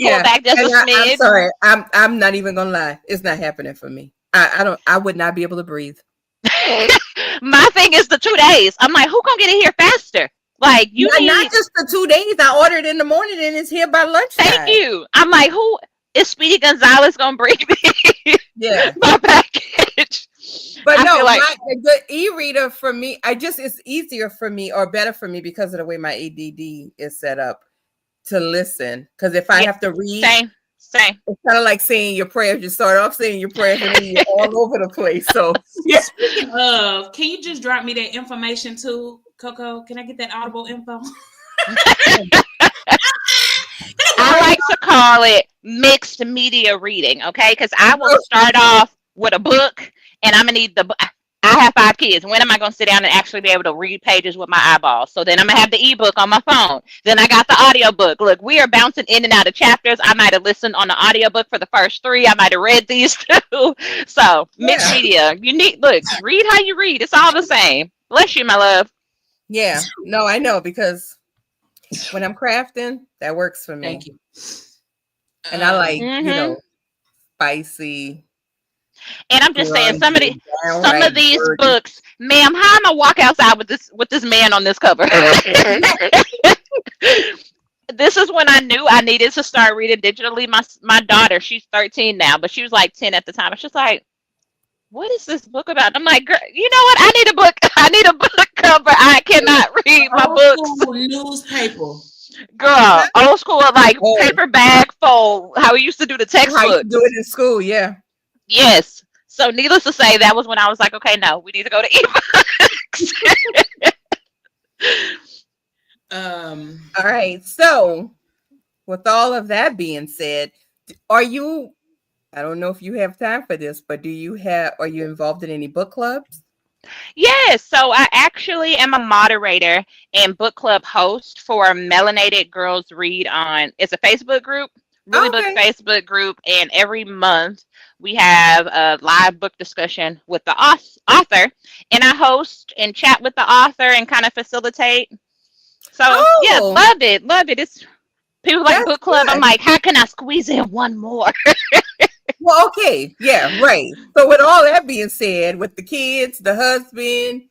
D: back just a smidge.
C: I'm sorry. I'm not even gonna lie. It's not happening for me. I would not be able to breathe.
D: My thing is the 2 days. I'm like, who gonna get it here faster? Like
C: not just the 2 days. I ordered in the morning and it's here by lunchtime.
D: Thank you. I'm like, who is Speedy Gonzalez gonna bring me?
C: Yeah,
D: my package.
C: But the e-reader for me, it's easier for me or better for me because of the way my ADD is set up to listen. Because if I have to read,
D: same.
C: It's kind of like saying your prayers. You start off saying your prayers and then you're all over the place. So
A: Speaking of, can you just drop me that information too, Coco? Can I get that Audible info?
D: I like to call it mixed media reading, okay? Because I will start off with a book, and I'm gonna need I have 5 kids. When am I going to sit down and actually be able to read pages with my eyeballs? So then I'm going to have the ebook on my phone. Then I got the audiobook. Look, we are bouncing in and out of chapters. I might have listened on the audiobook for the first 3. I might have read these 2. So mixed media. Read how you read. It's all the same. Bless you, my love.
C: Yeah. No, I know, because when I'm crafting, that works for me.
A: Thank you.
C: And I like, spicy.
D: And I'm just saying, some of these books, ma'am, how am I walk outside with this man on this cover? This is when I knew I needed to start reading digitally. My daughter, she's 13 now, but she was like 10 at the time. She's like, "What is this book about?" I'm like, "Girl, you know what? I need a book. I need a book cover. I cannot read my books."
A: Newspaper.
D: Girl, old school, like paper bag fold. How we used to do the textbook.
C: How you do it in school, yeah.
D: Yes. So needless to say, that was when I was like, okay, no, we need to go to ebooks.
C: All right. So with all of that being said, I don't know if you have time for this, but are you involved in any book clubs?
D: Yes. So I actually am a moderator and book club host for Melanated Girls Read on. It's a Facebook group. Really Book Facebook group, and every month we have a live book discussion with the author, and I host and chat with the author and kind of facilitate. So yeah, love it. It's people like book club. Good. I'm like, how can I squeeze in one more?
C: Well, okay, yeah, right. So with all that being said, with the kids, the husband,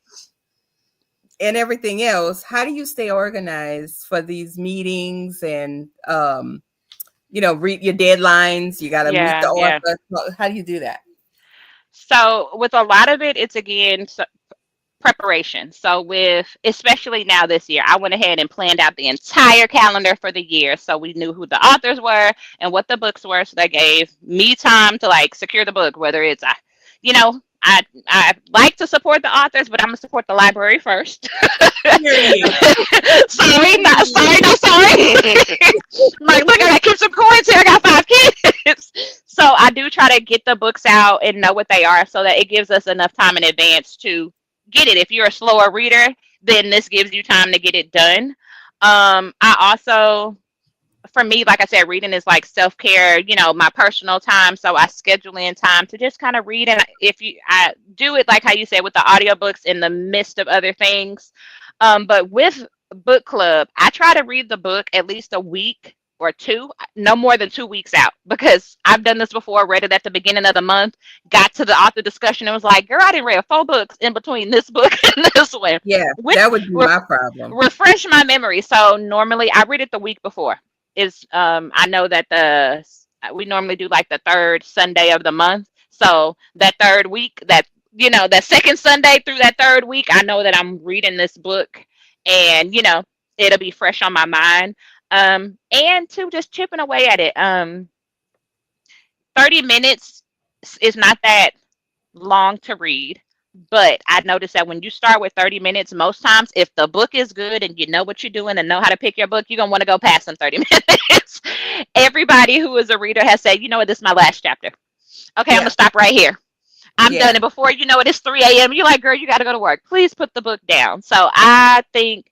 C: and everything else, how do you stay organized for these meetings and read your deadlines? You got to meet the author. Yeah. How do you do that?
D: So with a lot of it, it's again preparation. So especially now this year, I went ahead and planned out the entire calendar for the year. So we knew who the authors were and what the books were. So that gave me time to secure the book, whether it's, I like to support the authors, but I'm gonna support the library first. Sorry. Like, look, I gotta keep some coins here. I got 5 kids. So I do try to get the books out and know what they are so that it gives us enough time in advance to get it. If you're a slower reader, then this gives you time to get it done. I also, for me, like I said, reading is like self care, my personal time. So I schedule in time to just kind of read. And I do it like how you said with the audiobooks in the midst of other things. But with book club, I try to read the book at least a week or two, no more than 2 weeks out, because I've done this before, read it at the beginning of the month, got to the author discussion and was like, girl, I didn't read 4 books in between this book and this one,
C: Yeah,
D: which
C: that would be my problem.
D: refresh my memory. So normally I read it the week before. Is I know that we normally do like the third Sunday of the month. So that third week, that second Sunday through that third week, I know that I'm reading this book, and it'll be fresh on my mind. And to just chipping away at it. 30 minutes is not that long to read. But I noticed that when you start with 30 minutes, most times, if the book is good and you know what you're doing and know how to pick your book, you're going to want to go past them 30 minutes. Everybody who is a reader has said, you know what, this is my last chapter. Okay, I'm going to stop right here. I'm done. And before you know it, it's 3 a.m. You're like, girl, you got to go to work. Please put the book down. So I think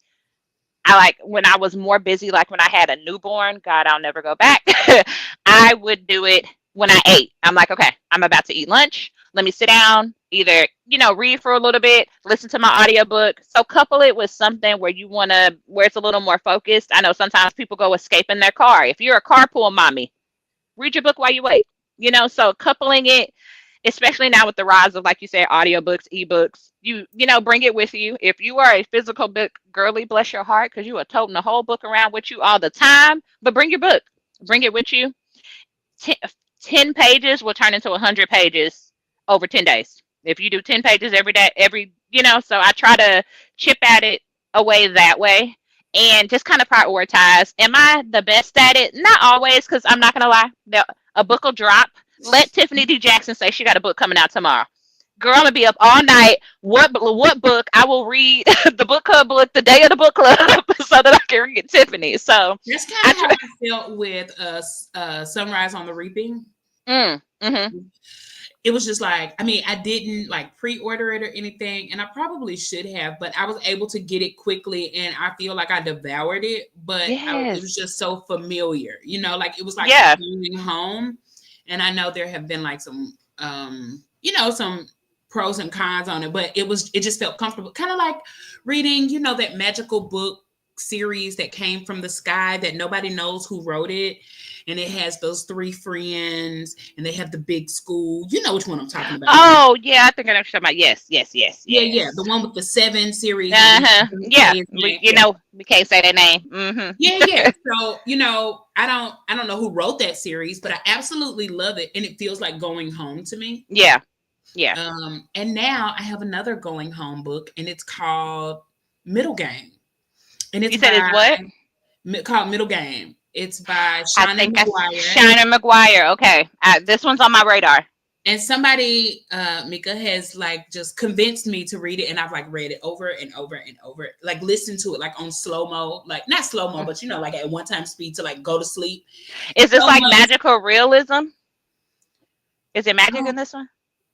D: I like when I was more busy, like when I had a newborn, God, I'll never go back. I would do it when I ate. I'm like, okay, I'm about to eat lunch. Let me sit down, either, read for a little bit, listen to my audiobook. So couple it with something where where it's a little more focused. I know sometimes people go escape in their car. If you're a carpool mommy, read your book while you wait. So coupling it, especially now with the rise of, like you said, audiobooks, ebooks, bring it with you. If you are a physical book girly, bless your heart, because you are toting the whole book around with you all the time, but bring your book. Bring it with you. 10 pages will turn into 100 pages over 10 days. If you do 10 pages every day, so I try to chip at it away that way and just kind of prioritize. Am I the best at it? Not always, because I'm not going to lie. A book will drop. Let Tiffany D. Jackson say she got a book coming out tomorrow. Girl, I'm going to be up all night. What book? I will read the book club book the day of the book club so that I can read Tiffany. So
A: that's kind of how I felt with Sunrise on the Reaping.
D: Mm-hmm.
A: It was just like, I didn't like pre-order it or anything, and I probably should have, but I was able to get it quickly, and I feel like I devoured it, but it was just so familiar, like it was like going home. And I know there have been like some, some pros and cons on it, but it just felt comfortable, kind of like reading, that magical book series that came from the sky that nobody knows who wrote it. And it has those 3 friends, and they have the big school. You know which one I'm talking about.
D: Oh, yeah, I think I know what you're talking about. Yes.
A: Yeah. The one with the 7 series.
D: Yeah. We can't say their name. Mm-hmm.
A: Yeah. So, I don't know who wrote that series, but I absolutely love it. And it feels like going home to me.
D: Yeah.
A: And now I have another going home book, and it's called Middle Game. And it's called Middle Game. It's by Shannon McGuire.
D: Shannon McGuire. Okay. This one's on my radar.
A: And somebody, Mika, has like just convinced me to read it. And I've like read it over and over and over, like listened to it like on slow-mo, like not slow-mo, but like at one time speed to like go to sleep.
D: Is this like magical realism? Is it magic in this one?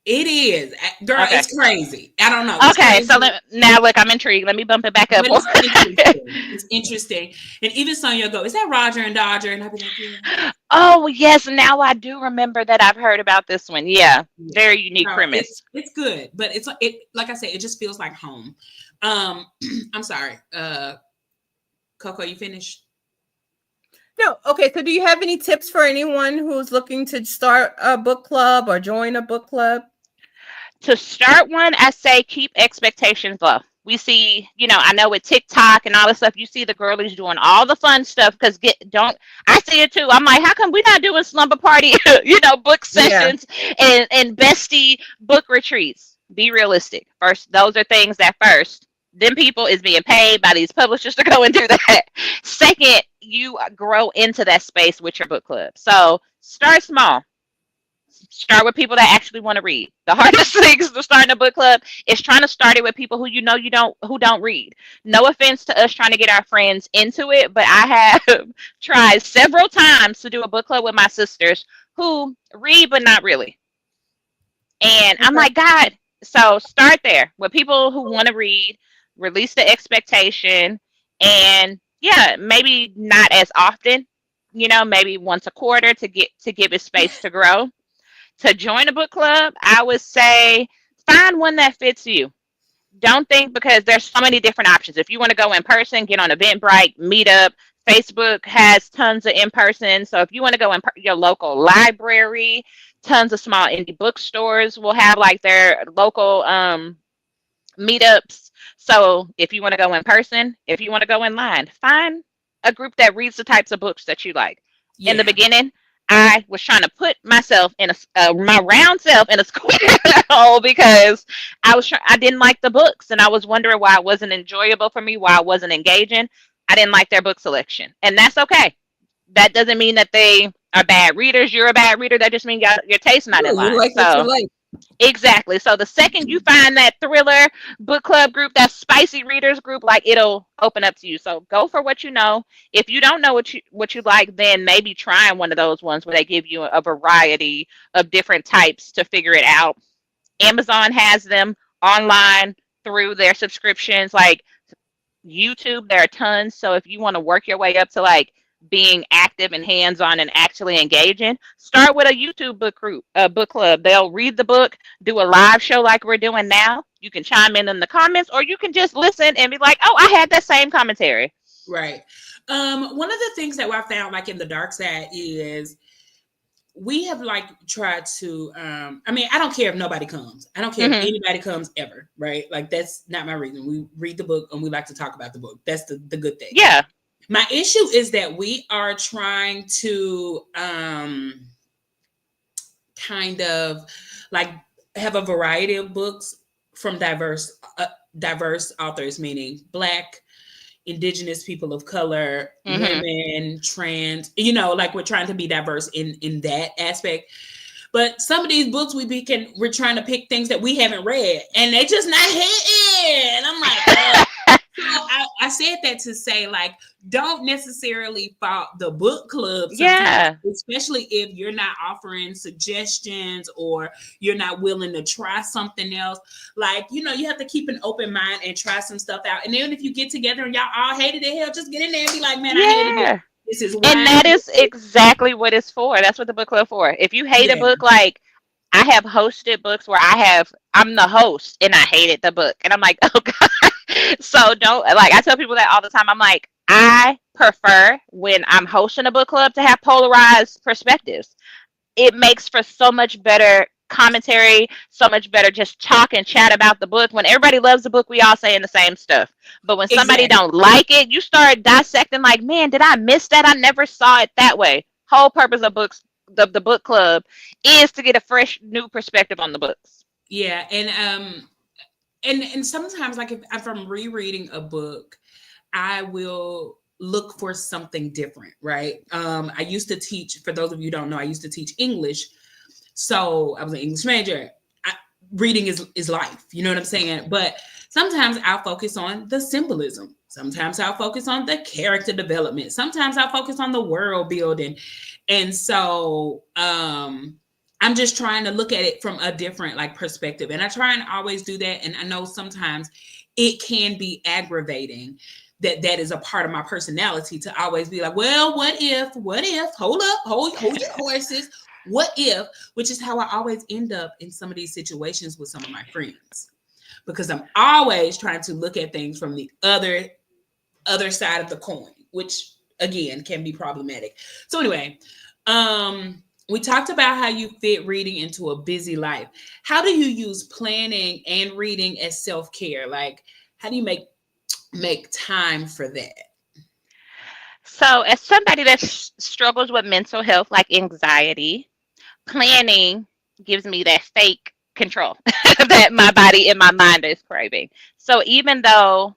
A: It is. Girl, okay. It's crazy. I don't know.
D: Okay, so now look, I'm intrigued. Let me bump it back up.
A: It's interesting. And even Sonia go, is that Roger and Dodger? And I'll be like, yeah.
D: Oh, yes. Now I do remember that I've heard about this one. Yeah. Very unique premise.
A: It's good. But like I said, it just feels like home. I'm sorry. Coco, you finished?
C: No. Okay. So do you have any tips for anyone who's looking to start a book club or join a book club?
D: To start one, I say keep expectations low. We see, I know with TikTok and all this stuff, you see the girlies doing all the fun stuff because I see it too. I'm like, how come we're not doing slumber party, book sessions and bestie book retreats? Be realistic. First, those are things that them people is being paid by these publishers to go and do that. Second, you grow into that space with your book club. So start small. Start with people that actually want to read. The hardest things to starting a book club is trying to start it with people who who don't read. No offense to us trying to get our friends into it, but I have tried several times to do a book club with my sisters who read but not really. And I'm like, God, so start there with people who want to read, release the expectation, and yeah, maybe not as often, maybe once a quarter to give it space to grow. To join a book club, I would say find one that fits you. Don't think, because there's so many different options. If you want to go in person, get on Eventbrite, Meetup. Facebook has tons of in person. So if you want to go in your local library, tons of small indie bookstores will have like their local meetups. So if you want to go in person, if you want to go in line, find a group that reads the types of books that you like. In the
A: Yeah.
D: beginning, I was trying to put myself in my round self in a square hole, because I didn't like the books, and I was wondering why it wasn't enjoyable for me, why I wasn't engaging. I didn't like their book selection, and that's okay. That doesn't mean that they are bad readers. You're a bad reader. That just means your taste not
C: Yeah,
D: in
C: you
D: line.
C: like what you
D: So
C: like.
D: exactly. So the second you find that thriller book club group, that spicy readers group, like, it'll open up to you. So go for what you know. If you don't know what you like, then maybe try one of those ones where they give you a variety of different types to figure it out. Amazon has them online through their subscriptions. Like YouTube, there are tons. So if you want to work your way up to like being active and hands-on and actually engaging, start with a YouTube book club. They'll read the book, do a live show like we're doing now. You can chime in the comments, or you can just listen and be like, "Oh, I had that same commentary."
A: Right. One of the things that I found like in the dark side is we have like tried to I mean, I don't care if nobody comes. I don't care if
D: Hmm.
A: anybody comes ever, right? Like that's not my reason. We read the book and we like to talk about the book. That's the good thing.
D: Yeah.
A: My issue is that we are trying to kind of like have a variety of books from diverse authors, meaning Black, indigenous people of color,
D: Hmm.
A: women, trans, like we're trying to be diverse in that aspect. But some of these books we're trying to pick things that we haven't read and they just not hitting. I'm like, so I said that to say, like, don't necessarily fault the book club sometimes,
D: Yeah.
A: especially if you're not offering suggestions or you're not willing to try something else. Like, you have to keep an open mind and try some stuff out. And then if you get together and y'all all hated it, hell, just get in there and be like, man, I hated it.
D: Yeah.
A: This is
D: And
A: why.
D: that is exactly what it's for. That's what the book club for. If you hate a
A: Yeah.
D: book, like, I have hosted books where I'm the host and I hated the book. And I'm like, oh God. So don't, like, I tell people that all the time. I'm like, I prefer when I'm hosting a book club to have polarized perspectives. It makes for so much better commentary, so much better just talk and chat about the book. When everybody loves the book, we all saying the same stuff. But when somebody
A: Exactly.
D: don't like it, you start dissecting, like, man, did I miss that? I never saw it that way. Whole purpose of books, the book club, is to get a fresh new perspective on the books.
A: Yeah. And sometimes, like, if I'm rereading a book, I will look for something different, right? I used to teach, for those of you who don't know, I used to teach English. So I was an English major. Reading is life, you know what I'm saying? But sometimes I'll focus on the symbolism. Sometimes I'll focus on the character development. Sometimes I'll focus on the world building. And so I'm just trying to look at it from a different like perspective. And I try and always do that. And I know sometimes it can be aggravating that is a part of my personality to always be like, well, what if, hold up, hold your horses. What if, which is how I always end up in some of these situations with some of my friends, because I'm always trying to look at things from the other side of the coin, which again can be problematic. So anyway, we talked about how you fit reading into a busy life. How do you use planning and reading as self-care? Like, how do you make time for that?
D: So, as somebody that struggles with mental health, like anxiety, planning gives me that fake control that my body and my mind is craving. So, even though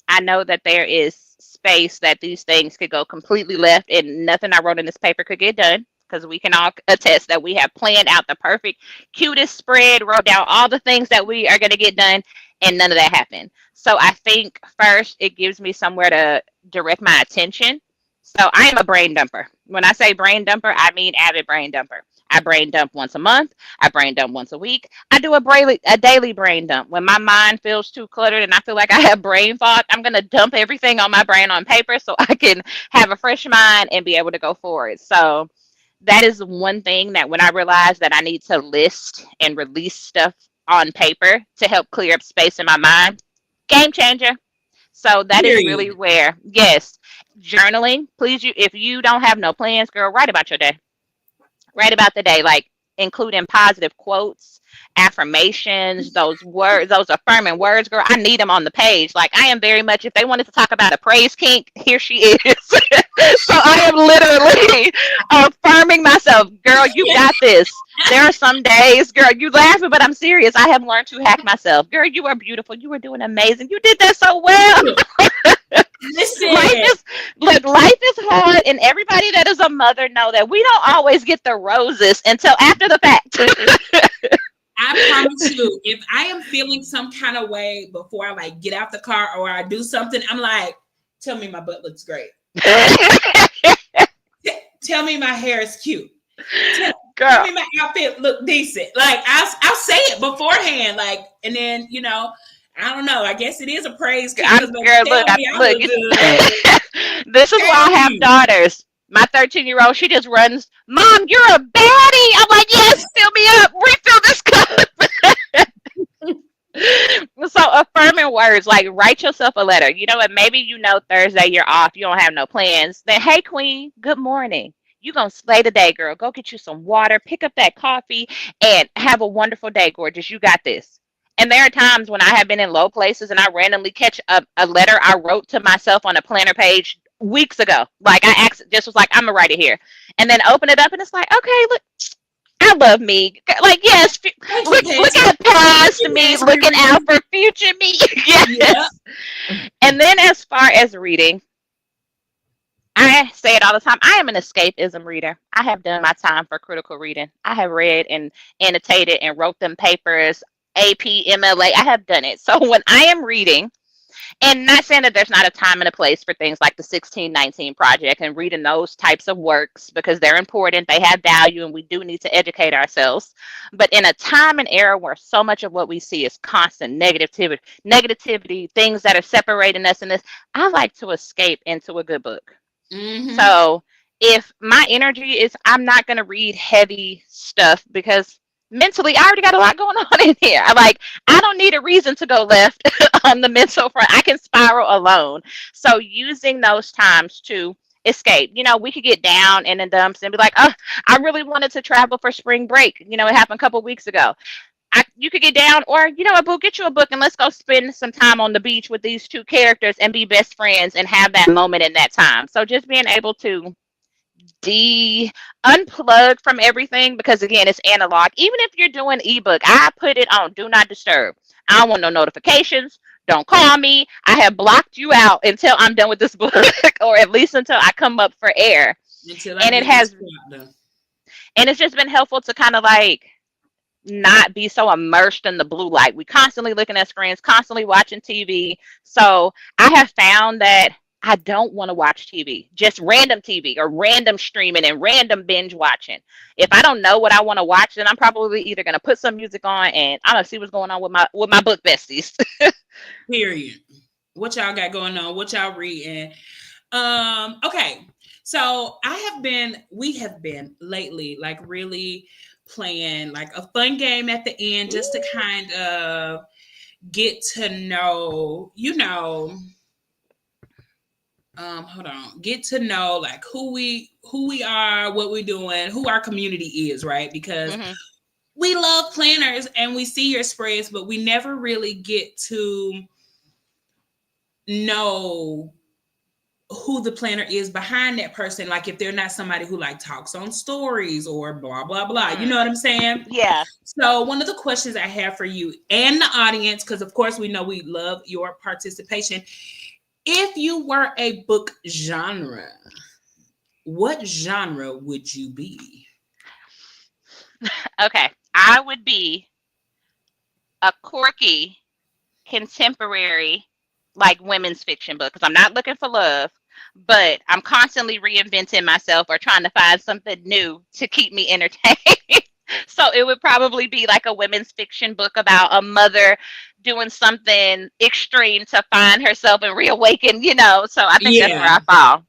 D: I know that there is space that these things could go completely left and nothing I wrote in this paper could get done, because we can all attest that we have planned out the perfect, cutest spread, wrote down all the things that we are going to get done, and none of that happened. So I think first it gives me somewhere to direct my attention. So I am a brain dumper. When I say brain dumper, I mean avid brain dumper. I brain dump once a month. I brain dump once a week. I do a daily brain dump. When my mind feels too cluttered and I feel like I have brain fog, I'm going to dump everything on my brain on paper so I can have a fresh mind and be able to go forward. So that is one thing that when I realized that I need to list and release stuff on paper to help clear up space in my mind, game changer. So that is really
A: Period.
D: where, yes, journaling. Please, if you don't have no plans, girl, write about your day. Write about the day, like including positive quotes, affirmations, those words, those affirming words, girl. I need them on the page. Like I am very much. If they wanted to talk about a praise kink, here she is. So I am literally affirming myself, girl. You got this. There are some days, girl, you laughing, but I'm serious. I have learned to hack myself. Girl, you are beautiful. You are doing amazing. You did that so well.
A: Listen,
D: Life is hard, and everybody that is a mother know that we don't always get the roses until after the fact.
A: I promise you, if I am feeling some kind of way before I like get out the car or I do something, I'm like, tell me my butt looks great. Tell me my hair is cute. Tell me my outfit look decent. Like I'll say it beforehand. Like, and then I don't know. I guess it is a praise.
D: Girl, look, this is why I have daughters. My 13-year-old, she just runs, Mom, you're a baddie. I'm like, yes, fill me up. Refill this cup. So affirming words, like write yourself a letter. You know what? Maybe Thursday you're off. You don't have no plans. Then, hey, queen, good morning. You gonna slay the day, girl. Go get you some water, pick up that coffee, and have a wonderful day, gorgeous. You got this. And there are times when I have been in low places and I randomly catch a letter I wrote to myself on a planner page weeks ago. Like I just was like, I'm gonna write it here, and then open it up and it's like, okay, look, I love me. Like yes, look at past me, looking out for future me. Yes. Yeah. And then as far as reading, I say it all the time. I am an escapism reader. I have done my time for critical reading. I have read and annotated and wrote them papers. AP, MLA, I have done it. So when I am reading, and not saying that there's not a time and a place for things like the 1619 Project and reading those types of works because they're important, they have value, and we do need to educate ourselves. But in a time and era where so much of what we see is constant negativity, things that are separating us in this, I like to escape into a good book. Mm-hmm. So if my energy is, I'm not going to read heavy stuff because mentally, I already got a lot going on in here. I don't need a reason to go left on the mental front. I can spiral alone. So using those times to escape. We could get down in the dumps and be like, oh, I really wanted to travel for spring break. It happened a couple of weeks ago. You could get down, or boo, get you a book and let's go spend some time on the beach with these two characters and be best friends and have that moment in that time. So just being able to unplug from everything, because again, it's analog. Even if you're doing ebook, I put it on do not disturb. I don't want no notifications. Don't call me. I have blocked you out until I'm done with this book, or at least until I come up for air. And it's just been helpful to kind of like not be so immersed in the blue light. We constantly looking at screens, constantly watching TV. So I have found that I don't want to watch TV, just random TV or random streaming and random binge watching. If I don't know what I want to watch, then I'm probably either going to put some music on and I'm going to see what's going on with my book besties.
A: Period. What y'all got going on? What y'all reading? Okay. So we have been lately like really playing like a fun game at the end just to kind of get to know, get to know like who we are, what we're doing, who our community is, right? Because we love planners and we see your spreads, but we never really get to know who the planner is behind that person. Like if they're not somebody who like talks on stories or blah, blah, blah. You know what I'm saying?
D: Yeah.
A: So one of the questions I have for you and the audience, because of course we know we love your participation. If you were a book genre, what genre would you be?
D: Okay. I would be a quirky, contemporary, like women's fiction book, because I'm not looking for love. but I'm constantly reinventing myself or trying to find something new to keep me entertained. So it would probably be like a women's fiction book about a mother doing something extreme to find herself and reawaken, So I think that's where
A: Yeah.
D: I fall.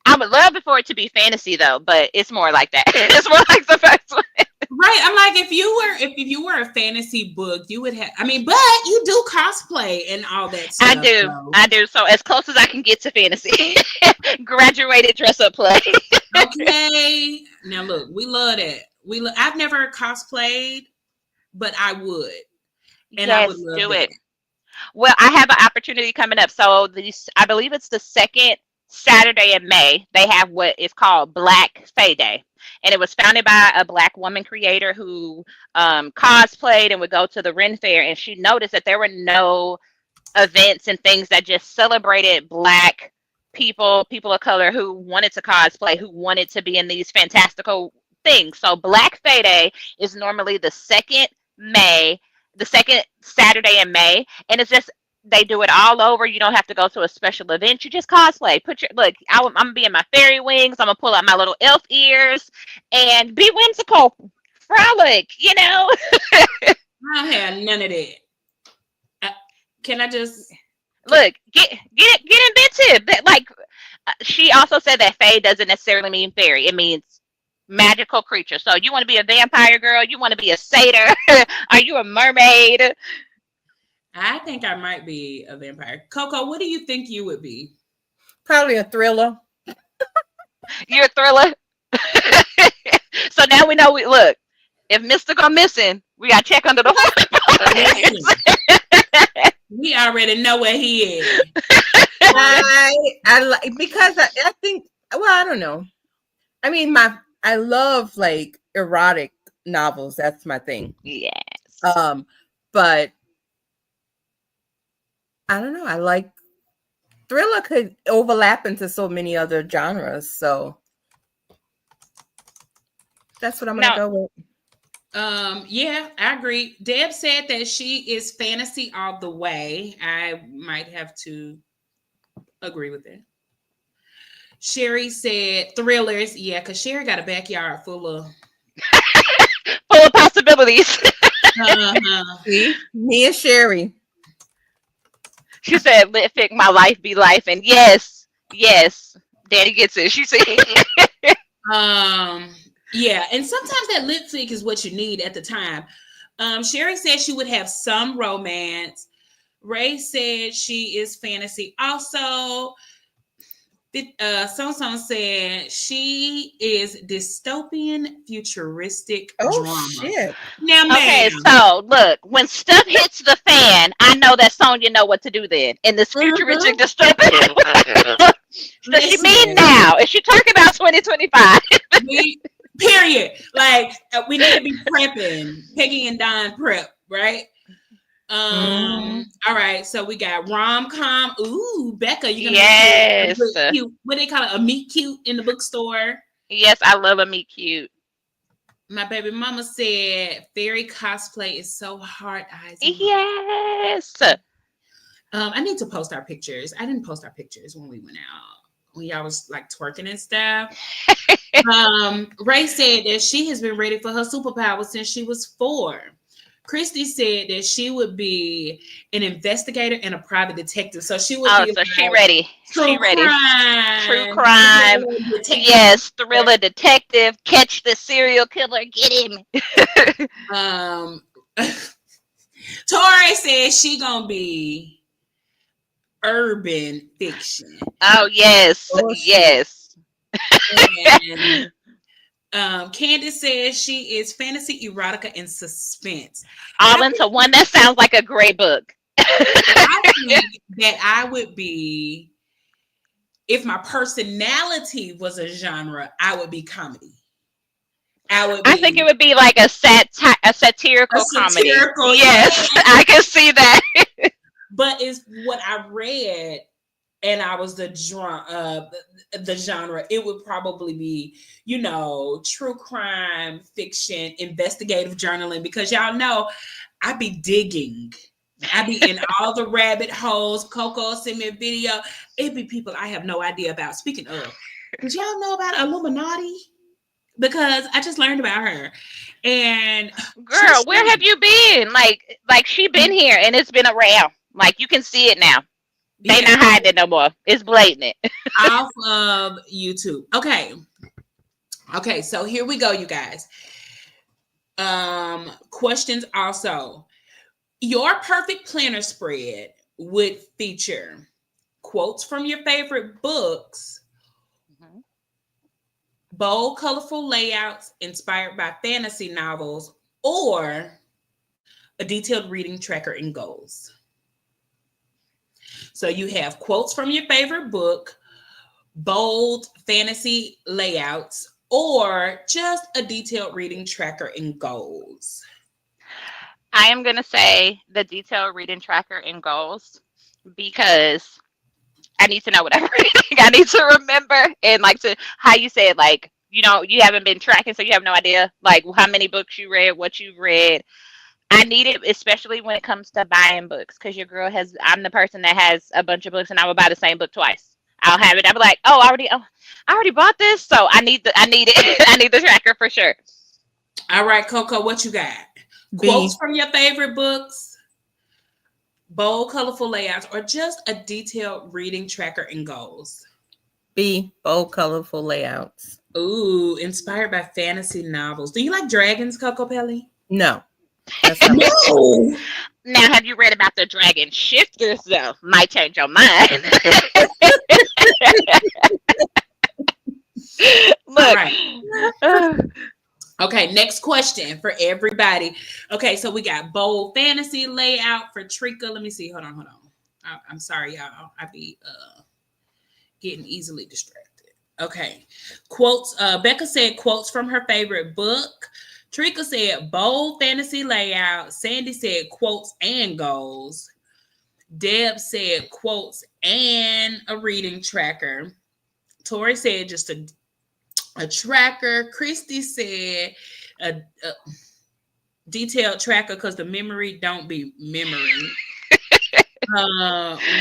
D: I would love it for it to be fantasy though, but it's more like that. It's more like the first one.
A: Right. I'm like, if you were a fantasy book, you would have. I mean, but you do cosplay and all that
D: I
A: stuff.
D: do.
A: So
D: I do. So as close as I can get to fantasy. Graduated dress up play.
A: okay. Now look, we love that. I've never cosplayed, but I would, and I would
D: Yes,
A: love
D: do
A: that.
D: it. Well, I have an opportunity coming up. So I believe it's the second Saturday in May. They have what is called Black Fae Day, and it was founded by a Black woman creator who cosplayed and would go to the Ren Fair, and she noticed that there were no events and things that just celebrated Black people of color who wanted to cosplay, who wanted to be in these fantastical things. So Black Fae Day is normally May, the second Saturday in May, and it's just they do it all over. You don't have to go to a special event. You just cosplay. I'm gonna be in my fairy wings. I'm gonna pull out my little elf ears and be whimsical, frolic.
A: I don't have none of that. Can I just?
D: Look, get inventive. She also said that fae doesn't necessarily mean fairy. It means magical creature. So you want to be a vampire girl? You want to be a satyr? Are you a mermaid?
A: I think I might be a vampire. Coco, what do you think you would be?
C: Probably a thriller.
D: You're a thriller. So now we know. Look, if Mister go missing, we got to check under the hood.
A: We already know where he is.
C: I like because I think. Well, I don't know. I mean, I love like erotic novels. That's my thing.
D: Yes.
C: But I don't know. I like thriller could overlap into so many other genres. So that's what I'm gonna go with.
A: Yeah, I agree. Deb said that she is fantasy all the way. I might have to agree with that. Sherry said thrillers. Yeah, because Sherry got a backyard full of
D: possibilities.
C: See? Me and Sherry.
D: She said, "Let fic my life be life," and yes, Daddy gets it. She said,
A: yeah, and sometimes that lip fic is what you need at the time. Sherry said she would have some romance. Ray said she is fantasy also. Song said she is dystopian futuristic drama.
C: Shit.
A: Now,
D: okay, so look, when stuff hits the fan, I know that Sonya know what to do then. In this futuristic dystopian. Does she mean now? Is she talking about 2025?
A: Period. Like we need to be prepping. Peggy and Don prep, right? All right, so we got rom-com. Ooh, Becca, you're gonna cute. What do they call it? A meet cute in the bookstore.
D: Yes, I love a meet cute.
A: My baby mama said fairy cosplay is so heart-eying.
D: Yes.
A: I need to post our pictures. I didn't post our pictures when we went out. When y'all was like twerking and stuff. Ray said that she has been ready for her superpower since she was 4. Christy said that she would be an investigator and a private detective. So she would be.
D: So she ready. She ready. True crime.
A: Yes,
D: thriller detective. Catch the serial killer. Get him.
A: Tori said she gonna be urban fiction.
D: Oh yes, yes.
A: And, Candace says she is fantasy, erotica, and suspense.
D: All into one. That sounds like a great book.
A: I think that I would be, if my personality was a genre, I would be comedy. I
D: think it would be like a satirical comedy. Yes, I can see that.
A: But it's what I read, and I was the genre, it would probably be, true crime, fiction, investigative journaling, because y'all know I be digging I be in all the rabbit holes. Coco sent me a video. It be people I have no idea about. Speaking of, did y'all know about Illuminati? Because I just learned about her. And
D: girl, where have you been? Like she been here and it's been around. Like you can see it now. They not hiding it no more. It's blatant.
A: Off of YouTube. Okay, so here we go, you guys. Questions also. Your perfect planner spread would feature quotes from your favorite books, bold, colorful layouts inspired by fantasy novels, or a detailed reading tracker and goals. So you have quotes from your favorite book, bold fantasy layouts, or just a detailed reading tracker and goals.
D: I am going to say the detailed reading tracker and goals because I need to know what I'm reading. I need to remember and like to how you said, like, you know, you haven't been tracking, so you have no idea like how many books you read, what you've read. I need it, especially when it comes to buying books, because your girl I'm the person that has a bunch of books and I will buy the same book twice. I'll have it. I'll be like, I already bought this. So I need it. I need the tracker for sure.
A: All right, Coco, what you got?
C: B.
A: Quotes from your favorite books, bold, colorful layouts, or just a detailed reading tracker and goals?
C: B. Bold, colorful layouts.
A: Ooh, inspired by fantasy novels. Do you like dragons, Coco Pelli?
C: No. That's not
A: No.
D: Now, have you read about the dragon shifters, though? Might change your mind. Look.
A: Right. Okay, next question for everybody. Okay, so we got bold fantasy layout for Trika. Let me see. Hold on. I'm sorry, y'all. I be getting easily distracted. Okay. Quotes. Becca said quotes from her favorite book. Trika said bold fantasy layout. Sandy said quotes and goals. Deb said quotes and a reading tracker. Tori said just a tracker. Christy said a detailed tracker because the memory don't be memory.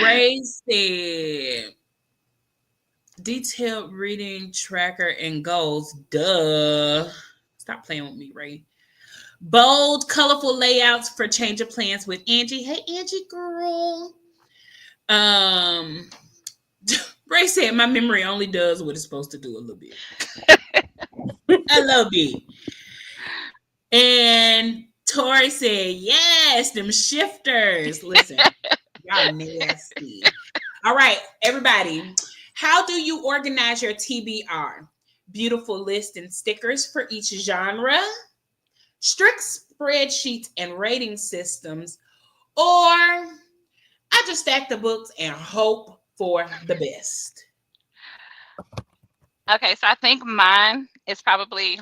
A: Ray said detailed reading tracker and goals. Duh. Stop playing with me, Ray. Bold, colorful layouts for change of plans with Angie. Hey, Angie, girl. Ray said my memory only does what it's supposed to do a little bit. A little bit. And Tori said, yes, them shifters. Listen, y'all nasty. All right, everybody. How do you organize your TBR? Beautiful list and stickers for each genre, strict spreadsheets and rating systems, or I just stack the books and hope for the best.
D: Okay, so I think mine is probably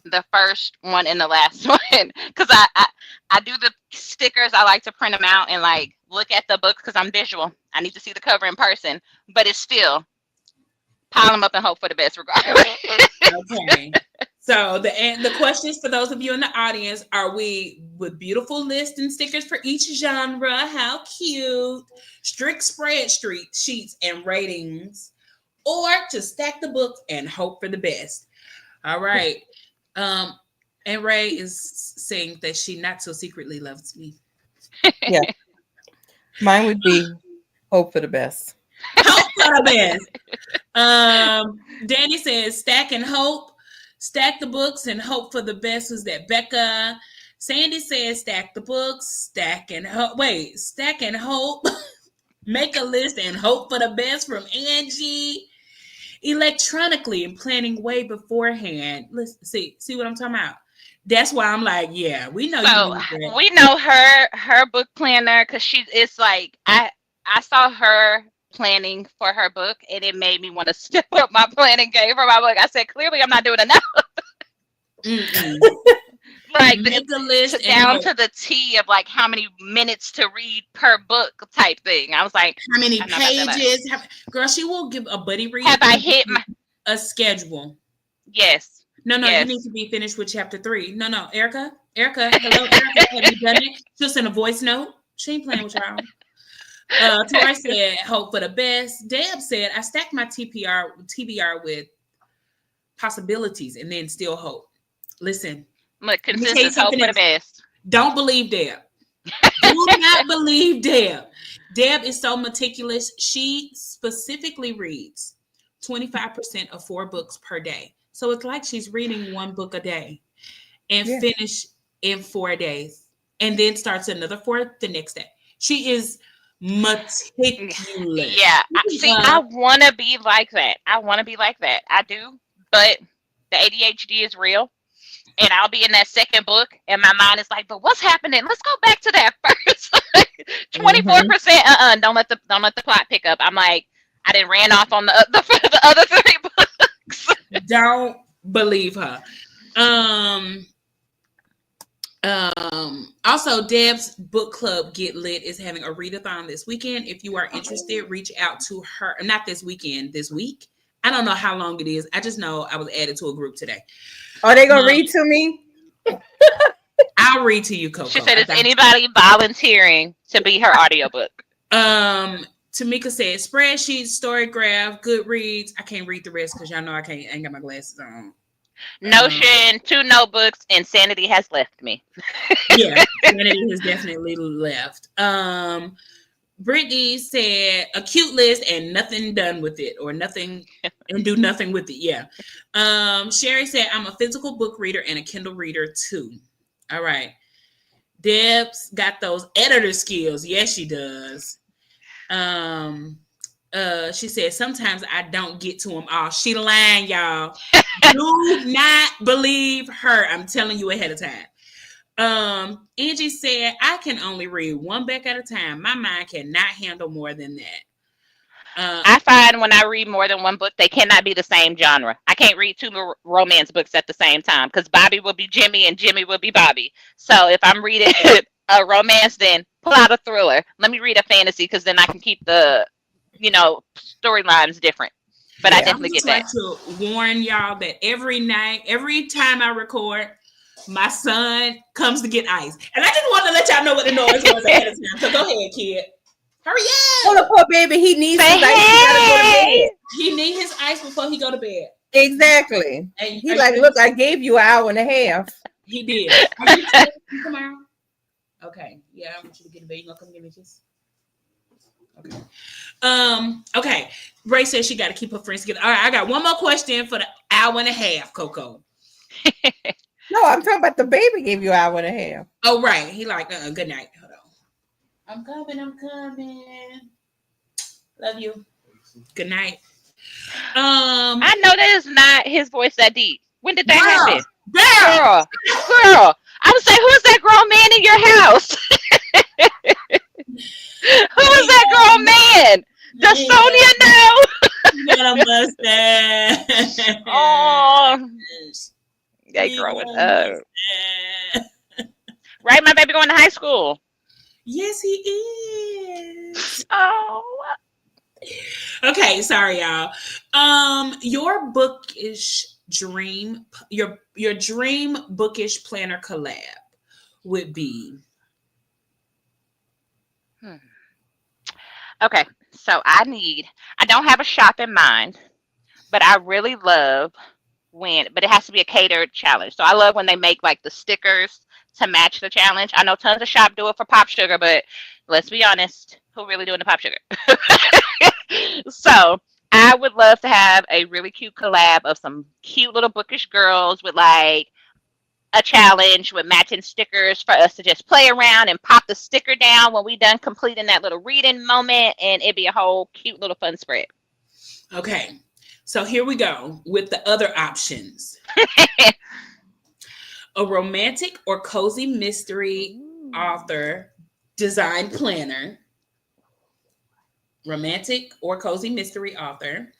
D: the first one and the last one because I do the stickers. I like to print them out and like look at the books because I'm visual. I need to see the cover in person, but it's still pile them up and hope for the best regardless.
A: Okay. So the questions for those of you in the audience, are we with beautiful lists and stickers for each genre? How cute. Strict sheets and ratings, or to stack the books and hope for the best. All right. And Ray is saying that she not so secretly loves me.
C: Yeah. Mine would be hope for the best.
A: Hope for the best. Danny says stack and hope. Stack the books and hope for the best. Was that Becca? Sandy says stack the books, stack and hope. Wait, stack and hope. Make a list and hope for the best from Angie. Electronically and planning way beforehand. Listen, see what I'm talking about? That's why I'm like, yeah, we know you.
D: We know her book planner because it's like I saw her planning for her book and it made me want to step up my planning game for my book. I said, clearly I'm not doing enough. Like
A: make a list
D: down to the T of like how many minutes to read per book type thing. I was like,
A: how many pages? Girl, she will give a buddy read.
D: Have I hit
A: a schedule?
D: Yes.
A: No,
D: yes.
A: You need to be finished with chapter 3. No, Erica, hello, Erica. Have you done it? She'll send a voice note. She ain't playing with y'all. Tori said, hope for the best. Deb said, I stacked my TBR with possibilities and then still hope. Listen,
D: Look,
A: let me tell you
D: consensus, hope
A: something
D: for the
A: else.
D: best.
A: Don't believe Deb. Do not believe Deb. Deb is so meticulous. She specifically reads 25% of 4 books per day. So it's like she's reading 1 book a day and finish in 4 days and then starts another 4 the next day. She is meticulous.
D: Yeah. I want to be like that. I do. But the ADHD is real. And I'll be in that second book, and my mind is like, "But what's happening? Let's go back to that first 24%. Don't let the plot pick up." I'm like, I didn't ran off on the other 3 books.
A: Don't believe her. Also, Deb's book club Get Lit is having a readathon this weekend. If you are interested, reach out to her. Not this weekend, this week. I don't know how long it is. I just know I was added to a group today.
C: Are they gonna read to me?
A: I'll read to you, Coco.
D: She said, "Is anybody volunteering to be her audiobook?"
A: Tamika said, spreadsheets, Storygraph, Goodreads. I can't read the rest because y'all know I ain't got my glasses on.
D: Notion, 2 notebooks, and Sanity has left me.
A: Yeah, Sanity has definitely left. Brittany said a cute list and nothing done with it, or nothing and do nothing with it. Yeah. Sherry said, I'm a physical book reader and a Kindle reader too. All right. Deb's got those editor skills. Yes, she does. She said, sometimes I don't get to them all. She lying, y'all. Do not believe her. I'm telling you ahead of time. Angie said, I can only read 1 book at a time. My mind cannot handle more than that.
D: I find when I read more than 1 book, they cannot be the same genre. I can't read 2 romance books at the same time because Bobby will be Jimmy and Jimmy will be Bobby. So if I'm reading a romance, then pull out a thriller. Let me read a fantasy because then I can keep the, storylines different. But I definitely get that.
A: I just like to warn y'all that every night, every time I record, my son comes to get ice. And I just want to let y'all know what the noise was ahead of time. So go ahead, kid. Hurry up.
C: Oh, the poor baby, he needs his ice. He gotta go to bed.
A: He needs his ice before he go to bed.
C: Exactly. And he's like, look, I gave you an hour and a half.
A: He did. Are you tomorrow? Okay. Yeah, I want you to get to bed. You gonna come get me this? Okay. Okay. Ray says she got to keep her friends together. All right, I got one more question for the hour and a half, Coco.
C: No, I'm talking about the baby gave you an hour and a half.
A: Oh, right. He like, good night. Hold on. I'm coming. Love you. Good night.
D: I know that is not his voice that deep. When did that happen?
A: Girl.
D: I would say, who's that grown man in your house? Who is that grown man? Does Sonia know?
A: You got a mustache.
D: Oh, they growing up. Right, my baby going to high school.
A: Yes, he is.
D: Oh.
A: Okay, sorry, y'all. Your bookish dream, your dream bookish planner collab would be.
D: Okay, so I don't have a shop in mind, but I really love but it has to be a catered challenge. So I love when they make like the stickers to match the challenge. I know tons of shops do it for Pop Sugar, but let's be honest, who really doing the Pop Sugar? So I would love to have a really cute collab of some cute little bookish girls with like a challenge with matching stickers for us to just play around and pop the sticker down when we done completing that little reading moment, and it'd be a whole cute little fun spread.
A: Okay, so here we go with the other options. A romantic or cozy mystery author design planner. Romantic or cozy mystery author.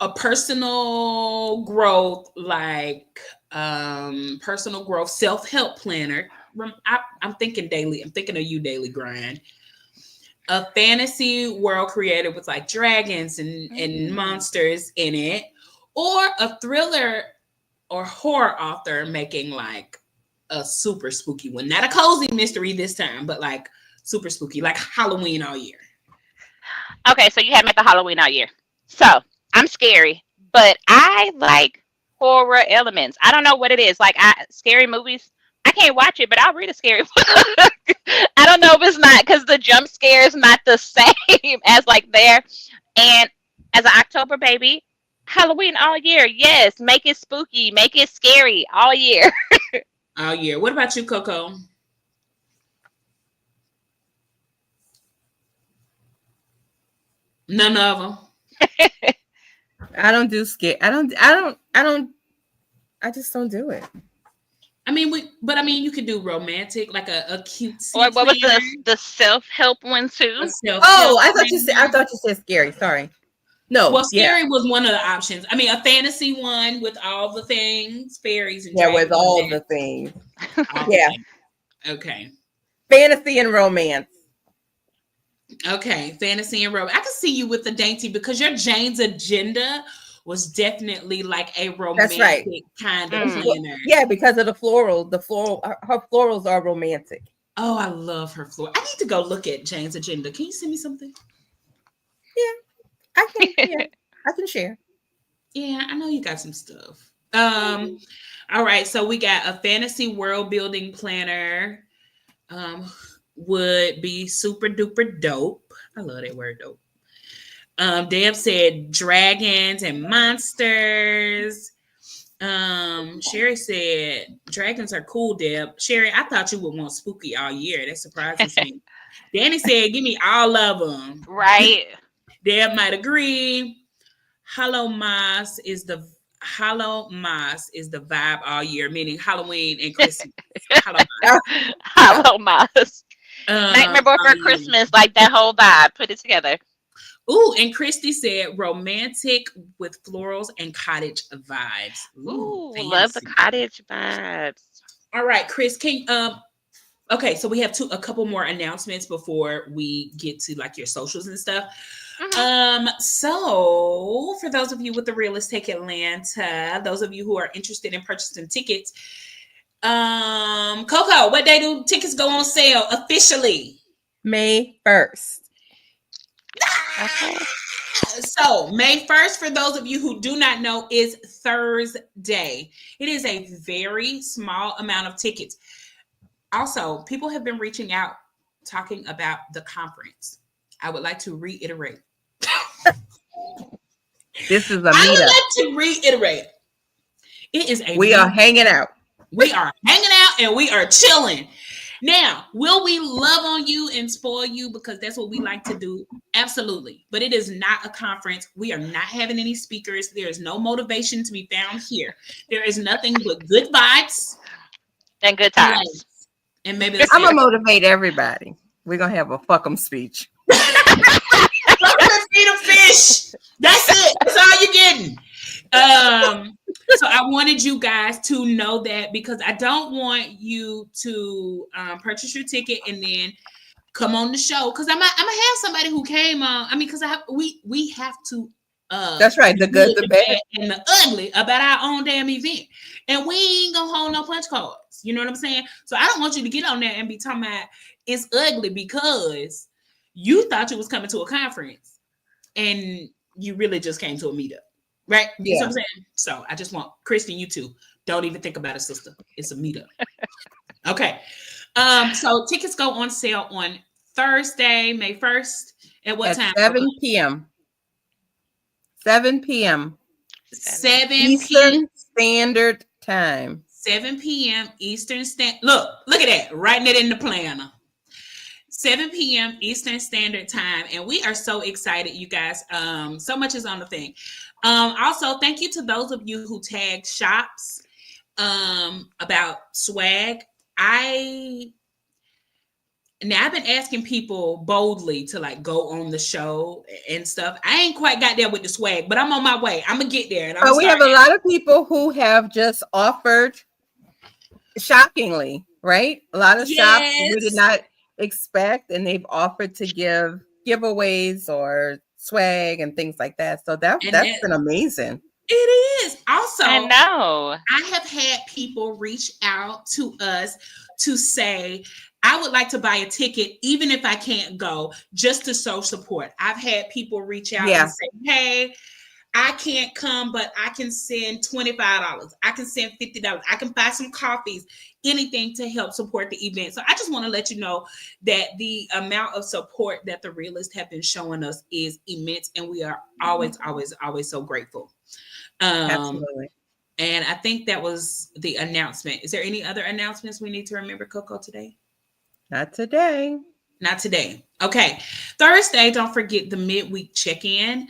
A: A personal growth, personal growth self-help planner. I'm thinking daily. I'm thinking of you, Daily Grind. A fantasy world created with like dragons and monsters in it, or a thriller or horror author making like a super spooky one. Not a cozy mystery this time, but like super spooky, like Halloween all year?
D: Okay, so you have me at the Halloween all year. So I'm scary, but I like horror elements. I don't know what it is. Like scary movies, I can't watch it, but I'll read a scary book. I don't know if it's not because the jump scare is not the same as like there. And as an October baby, Halloween all year. Yes, make it spooky, make it scary all year.
A: All year. What about you, Coco? None of them.
C: I don't do scare. I just don't do it.
A: I mean, you could do romantic, like a cutesy.
D: Or what was the self-help one too?
C: Oh, I thought you said scary. Sorry. No.
A: Well, scary was one of the options. I mean, a fantasy one with all the things, fairies and
C: with all the things.
A: Yeah. Okay.
C: Fantasy and romance.
A: Okay, fantasy and romance. I can see you with the dainty because your Jane's agenda was definitely like a romantic kind of planner.
C: Yeah, because of the floral. Her florals are romantic.
A: Oh, I love her floral. I need to go look at Jane's agenda. Can you send me something?
C: Yeah, I can. Yeah, I can share.
A: Yeah, I know you got some stuff. All right, so we got a fantasy world building planner. Would be super duper dope. I love that word dope. Deb said dragons and monsters. Sherry said dragons are cool, Deb. Sherry, I thought you would want spooky all year. That surprises me. Danny said, give me all of them.
D: Right.
A: Deb might agree. Hollow Moss is the vibe all year, meaning Halloween and Christmas.
D: Hollow Moss. Nightmare Before Christmas, like that whole vibe. Put it together.
A: Ooh, and Christy said romantic with florals and cottage vibes.
D: Ooh, love the cottage vibes.
A: All right, Chris, okay, so we have a couple more announcements before we get to like your socials and stuff. Mm-hmm. So for those of you with the Realist Take Atlanta, those of you who are interested in purchasing tickets, Coco, what day do tickets go on sale officially?
C: May 1st.
A: Okay. So May 1st, for those of you who do not know, is Thursday. It is a very small amount of tickets. Also, people have been reaching out talking about the conference. I would like to reiterate.
C: This is a meetup.
A: I would like to reiterate. It is
C: We are hanging out.
A: We are hanging out and we are chilling. Now, will we love on you and spoil you because that's what we like to do? Absolutely. But it is not a conference. We are not having any speakers. There is no motivation to be found here. There is nothing but good vibes
D: and good times.
A: And maybe
C: I'm going to motivate everybody. We're going to have a fuck 'em speech.
A: Feed a fish. That's it. That's all you're getting. So I wanted you guys to know that because I don't want you to purchase your ticket and then come on the show because I'm gonna have somebody who came on. I mean, because we have to.
C: That's right. The good, the bad,
A: and the ugly about our own damn event, and we ain't gonna hold no punch cards. You know what I'm saying? So I don't want you to get on there and be talking about it's ugly because you thought you was coming to a conference and you really just came to a meetup. Right? Yeah. You know what I'm saying? So I just want Kristen, you two, don't even think about it, sister. It's a meetup. Okay. So tickets go on sale on Thursday, May 1st. At what time?
C: 7 p.m. 7 p.m.
A: 7
C: Eastern Standard Time.
A: 7 p.m. Eastern Standard. Look at that. Writing it in the planner. 7 p.m. Eastern Standard Time. And we are so excited, you guys. So much is on the thing. Also, thank you to those of you who tagged shops about swag. I've been asking people boldly to like go on the show and stuff. I ain't quite got there with the swag, but I'm on my way. I'm gonna get there. And
C: we have a lot of people who have just offered, shockingly, right? A lot of shops we did not expect, and they've offered to give giveaways or swag and things like that. So that's been amazing.
A: It is. Also,
D: I know.
A: I have had people reach out to us to say, I I would like to buy a ticket, even if I can't go, just to show support. I've had people reach out and say, hey, I can't come, but I can send $25. I can send $50. I can buy some coffees, anything to help support the event. So I just want to let you know that the amount of support that the realists have been showing us is immense. And we are always, always, always so grateful.
C: Absolutely.
A: And I think that was the announcement. Is there any other announcements we need to remember, Coco, today?
C: Not today.
A: Not today. Okay. Thursday, don't forget the midweek check-in.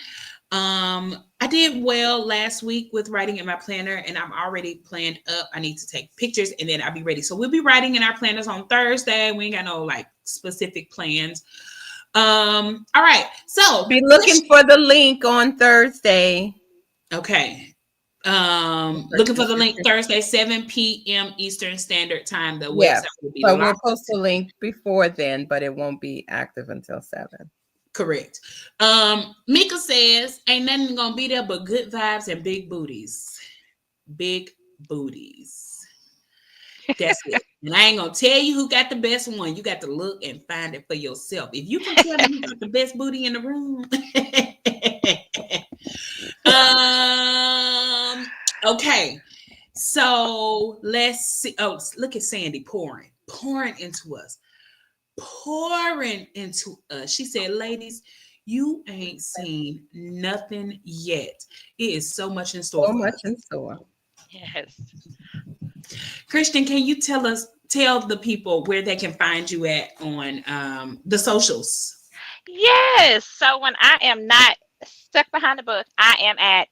A: I did well last week with writing in my planner, and I'm already planned up. I need to take pictures and then I'll be ready. So we'll be writing in our planners on Thursday. We ain't got no like specific plans. All right. So
C: be looking for the link on Thursday.
A: Okay. Looking for the link Thursday, 7 p.m. Eastern Standard Time. The website will be
C: but we'll post the link before then, but it won't be active until 7.
A: Correct. Mika says, ain't nothing gonna be there but good vibes and big booties. Big booties. That's it. And I ain't gonna tell you who got the best one. You got to look and find it for yourself. If you can tell me who got the best booty in the room. Okay. So let's see. Oh, look at Sandy pouring into us. She said, ladies, you ain't seen nothing yet. It is so much in store.
C: So much in store.
D: Yes.
A: Christian, can you tell the people where they can find you at on the socials?
D: Yes. So when I am not stuck behind the book, I am at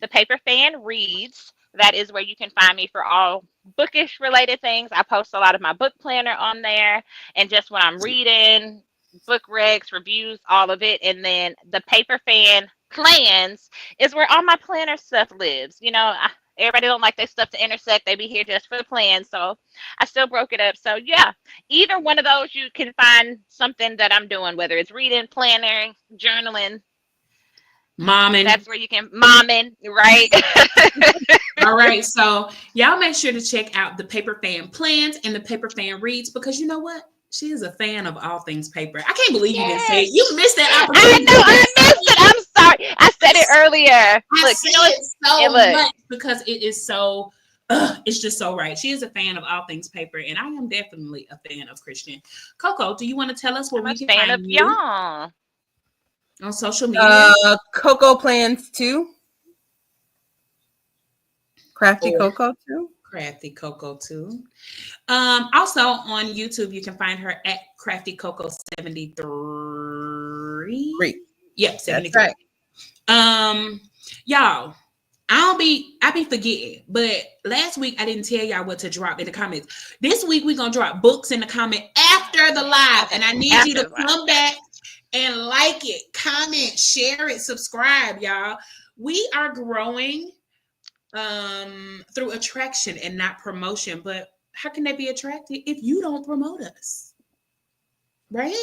D: The Paper Fan Reads. That is where you can find me for all bookish related things. I post a lot of my book planner on there and just when I'm reading, book recs, reviews, all of it. And then The Paper Fan Plans is where all my planner stuff lives. You know, everybody don't like their stuff to intersect. They be here just for the plan. So I still broke it up. So yeah, either one of those you can find something that I'm doing, whether it's reading, planning, journaling.
A: Momming.
D: That's where you can momming, right?
A: All right. So y'all make sure to check out The Paper Fan Plans and The Paper Fan Reads because you know what? She is a fan of all things paper. I can't believe you didn't say it. You missed that opportunity.
D: I know, I missed it. I'm sorry. I said it earlier.
A: Look, you know it so much because it is so it's just so right. She is a fan of all things paper, and I am definitely a fan of Christian. Coco, do you want to tell us where we can find you
D: y'all
A: on social media?
C: Coco Plans 2. Crafty Coco 2.
A: Crafty Coco 2. Also on YouTube, you can find her at Crafty Coco 73.
C: Yep,
A: 73. That's right. Y'all, I be forgetting, but last week I didn't tell y'all what to drop in the comments. This week we're gonna drop books in the comment after the live, and I need you to come back and like it, comment, share it, subscribe, y'all. We are growing through attraction and not promotion, but how can they be attracted if you don't promote us? Right?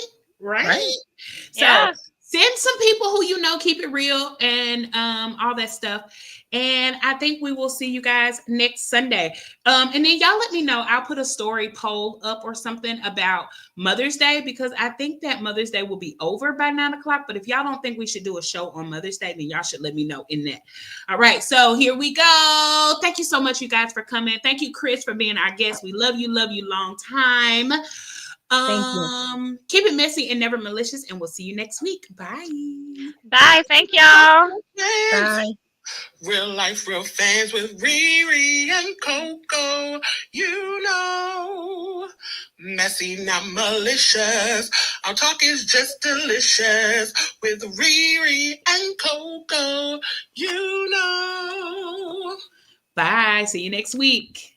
A: So send some people who you know keep it real and all that stuff. And I think we will see you guys next Sunday. And then y'all let me know. I'll put a story poll up or something about Mother's Day because I think that Mother's Day will be over by 9:00. But if y'all don't think we should do a show on Mother's Day, then y'all should let me know in that. All right. So here we go. Thank you so much, you guys, for coming. Thank you, Chris, for being our guest. We love you long time.
C: Thank you.
A: Keep it messy and never malicious, and we'll see you next week. Bye.
D: Bye. Thank y'all.
C: Bye.
B: Real life, real fans with Riri and Coco. You know, messy, not malicious. Our talk is just delicious with Riri and Coco. You know.
A: Bye. See you next week.